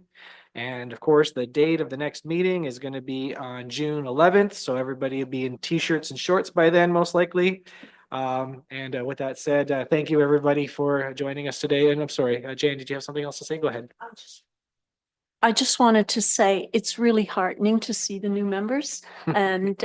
And of course, the date of the next meeting is going to be on June 11th. So everybody will be in t-shirts and shorts by then, most likely. And with that said, thank you everybody for joining us today. And I'm sorry, Jane, did you have something else to say? Go ahead. I just wanted to say it's really heartening to see the new members, and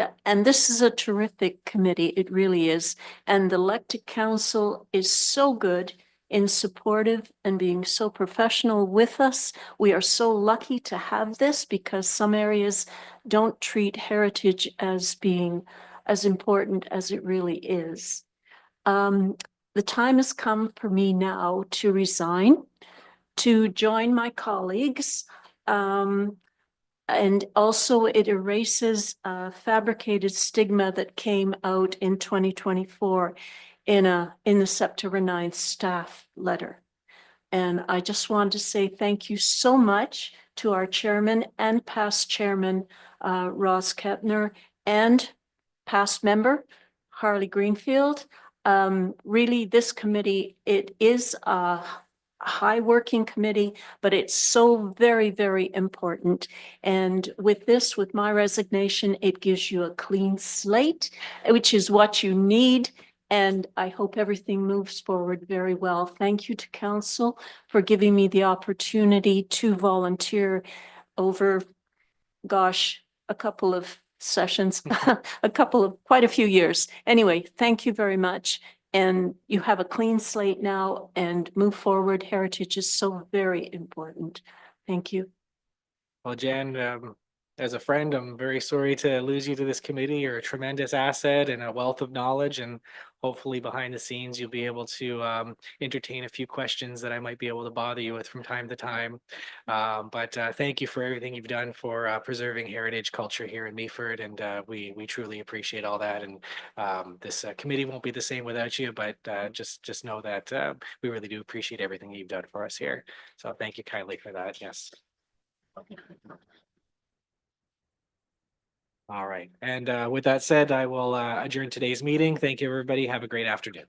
this is a terrific committee. It really is. And the elected council is so good and supportive and being so professional with us. We are so lucky to have this because some areas don't treat heritage as being as important as it really is. The time has come for me now to resign, to join my colleagues. And also it erases a fabricated stigma that came out in 2024 in the September 9th staff letter. And I just wanted to say thank you so much to our chairman and past chairman, Ross Kepner, and past member, Harley Greenfield. Really, this committee, it is high working committee, but it's so very, very important. And with this, with my resignation, it gives you a clean slate, which is what you need. And I hope everything moves forward very well. Thank you to council for giving me the opportunity to volunteer over, gosh, a couple of sessions, quite a few years. Anyway, thank you very much. And you have a clean slate now and move forward. Heritage is so very important. Thank you. Well, Jan, as a friend, I'm very sorry to lose you to this committee. You're a tremendous asset and a wealth of knowledge, and hopefully behind the scenes, you'll be able to entertain a few questions that I might be able to bother you with from time to time. But thank you for everything you've done for preserving heritage culture here in Meaford, and we truly appreciate all that. And this committee won't be the same without you, but just know that we really do appreciate everything you've done for us here. So thank you kindly for that. Yes. All right. And with that said, I will adjourn today's meeting. Thank you, everybody. Have a great afternoon.